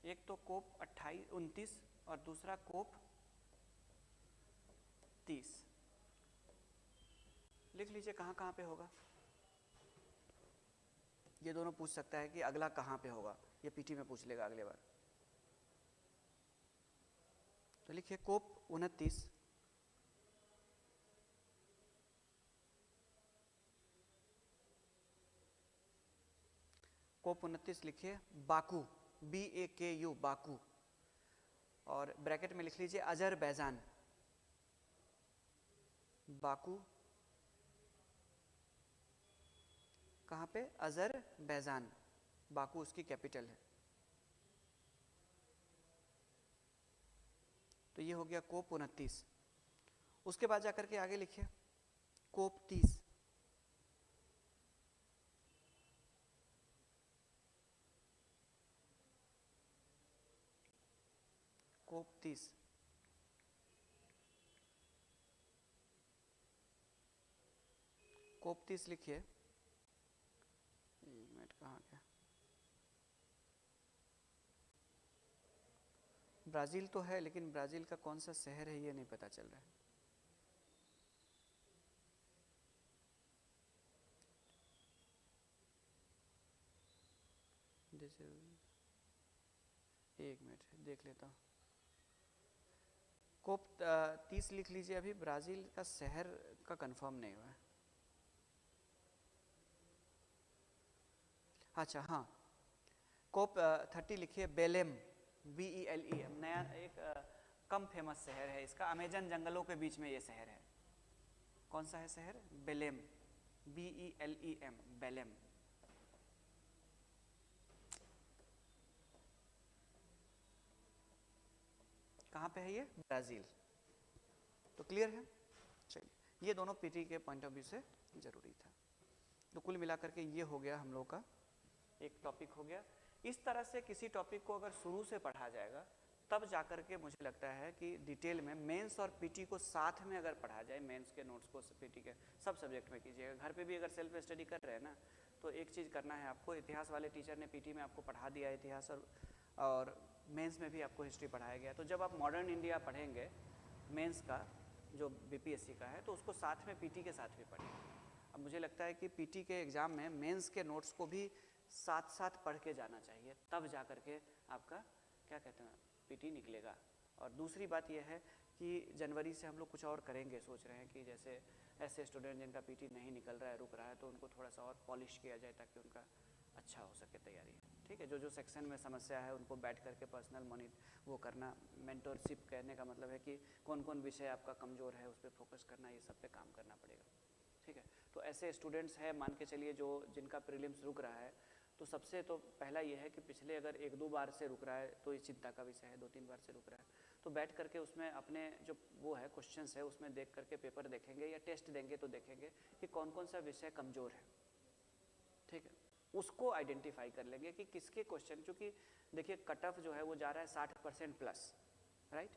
एक तो COP29 और दूसरा COP30। लिख लीजिए कहाँ कहाँ पे होगा। ये दोनों पूछ सकता है कि अगला कहाँ पे होगा, ये पीटी में पूछ लेगा अगले बार। तो लिखिए COP29 लिखिए बाकू, BAKU बाकू, और ब्रैकेट में लिख लीजिए अजरबैजान। बाकू कहाँ पे? अजरबैजान। बाकू उसकी कैपिटल है। तो ये हो गया COP29। उसके बाद जाकर के आगे लिखिए COP30। COP30 COP30 लिखिए। मिनट, कहाँ गया? ब्राज़ील तो है, लेकिन ब्राज़ील का कौन सा शहर है ये नहीं पता चल रहा है। एक मिनट देख लेता हूँ। COP30 लिख लीजिए। अभी ब्राज़ील का शहर का कंफर्म नहीं हुआ है। अच्छा हाँ, COP30 लिखिए बेलेम, BELEM। नया एक कम फेमस शहर है इसका, अमेजन जंगलों के बीच में ये शहर है। कौन सा है शहर? बेलेम, BELEM, बेलेम। कहाँ पे है ये? ब्राज़ील। तो क्लियर है? चलिए, ये दोनों पीटी के पॉइंट ऑफ व्यू से जरूरी था। तो कुल मिलाकर के ये हो गया हम लोग का एक टॉपिक हो गया। इस तरह से किसी टॉपिक को अगर शुरू से पढ़ा जाएगा तब जाकर के मुझे लगता है कि डिटेल में मेंस और पीटी को साथ में अगर पढ़ा जाए, मेंस के नोट्स को पीटी के सब सब्जेक्ट में कीजिएगा। घर पे भी अगर सेल्फ स्टडी कर रहे हैं ना, तो एक चीज़ करना है आपको, इतिहास वाले टीचर ने पीटी में आपको पढ़ा दिया इतिहास, और मेंस में भी आपको हिस्ट्री पढ़ाया गया। तो जब आप मॉडर्न इंडिया पढ़ेंगे मेंस का, जो बीपीएससी का है, तो उसको साथ में पीटी के साथ भी पढ़ेंगे। अब मुझे लगता है कि पीटी के एग्ज़ाम में मेंस के नोट्स को भी साथ साथ पढ़ के जाना चाहिए, तब जा कर के आपका क्या कहते हैं पीटी निकलेगा। और दूसरी बात यह है कि जनवरी से हम लोग कुछ और करेंगे, सोच रहे हैं कि जैसे ऐसे स्टूडेंट जिनका पीटी नहीं निकल रहा है, रुक रहा है, तो उनको थोड़ा सा और पॉलिश किया जाए ताकि उनका अच्छा हो सके तैयारी। ठीक है, जो जो सेक्शन में समस्या है उनको बैठ करके पर्सनल वो करना, मेंटरशिप कहने का मतलब है कि कौन कौन विषय आपका कमज़ोर है उस पर फोकस करना, ये सब पे काम करना पड़ेगा। ठीक है, तो ऐसे स्टूडेंट्स हैं मान के चलिए जो जिनका प्रीलिम्स रुक रहा है, तो सबसे तो पहला ये है कि पिछले अगर 1-2 बार से रुक रहा है तो ये चिंता का विषय है, 2-3 बार से रुक रहा है तो बैठ करके उसमें अपने जो वो है क्वेश्चंस है उसमें देख करके पेपर देखेंगे या टेस्ट देंगे तो देखेंगे कि कौन कौन सा विषय कमज़ोर है, ठीक है, उसको आइडेंटिफाई कर लेंगे कि किसके क्वेश्चन, क्योंकि देखिए कट ऑफ जो है वो जा रहा है 60% प्लस, राइट,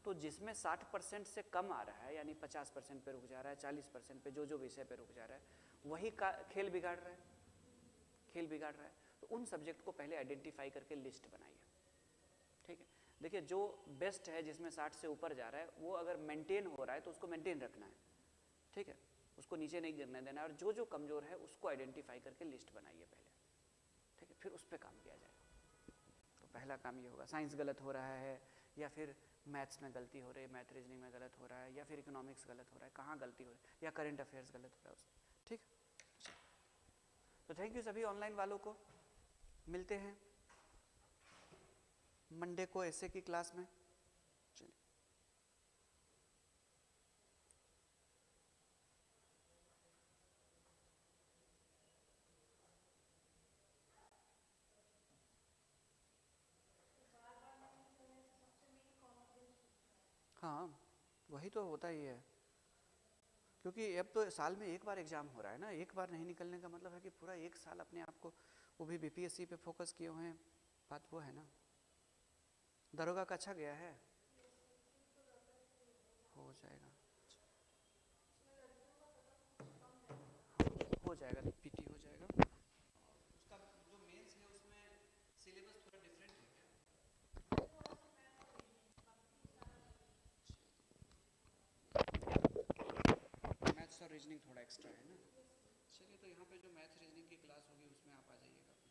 तो जिसमें 60% से कम आ रहा है यानी 50% पे रुक जा रहा है, 40% पे जो विषय पे रुक जा रहा है वही का खेल बिगाड़ रहा है, खेल बिगाड़ रहा है। तो उन सब्जेक्ट को पहले आइडेंटिफाई करके लिस्ट बनाइए, ठीक है। देखिए जो बेस्ट है जिसमें 60 से ऊपर जा रहा है वो अगर मेंटेन हो रहा है तो उसको मेंटेन रखना है, ठीक है, उसको नीचे नहीं गिरने देना है, और जो कमज़ोर है उसको आइडेंटिफाई करके लिस्ट बनाइए पहले, ठीक है, फिर उस पर काम किया जाएगा। तो पहला काम ये होगा, साइंस गलत हो रहा है या फिर मैथ्स में गलती हो रही है, मैथ रीजनिंग में गलत हो रहा है या फिर इकोनॉमिक्स गलत हो रहा है, कहाँ गलती हो रही है, या करंट अफेयर्स गलत हो रहा है उसमें, ठीक। तो थैंक यू सभी ऑनलाइन वालों को, मिलते हैं मंडे को ऐसे की क्लास में। चलिए हाँ वही तो होता ही है, क्योंकि अब तो साल में एक बार एग्ज़ाम हो रहा है ना, एक बार नहीं निकलने का मतलब है कि पूरा एक साल अपने आप को, वो भी बीपीएससी पे फोकस किए हुए हैं, बात वो है ना। दरोगा का अच्छा गया है, हो जाएगा, हो जाएगा, पीटी हो जाएगा। उसका जो मेंस है उसमें सिलेबस थोड़ा डिफरेंट है क्या? मैथ्स और रीजनिंग थोड़ा एक्स्ट्रा है ना। चलिए तो यहाँ पे जो मैथ रीजनिंग की क्लास होगी उसमें आप आ जाइएगा, अपना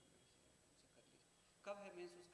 कर लीजिए। कब है मेंस?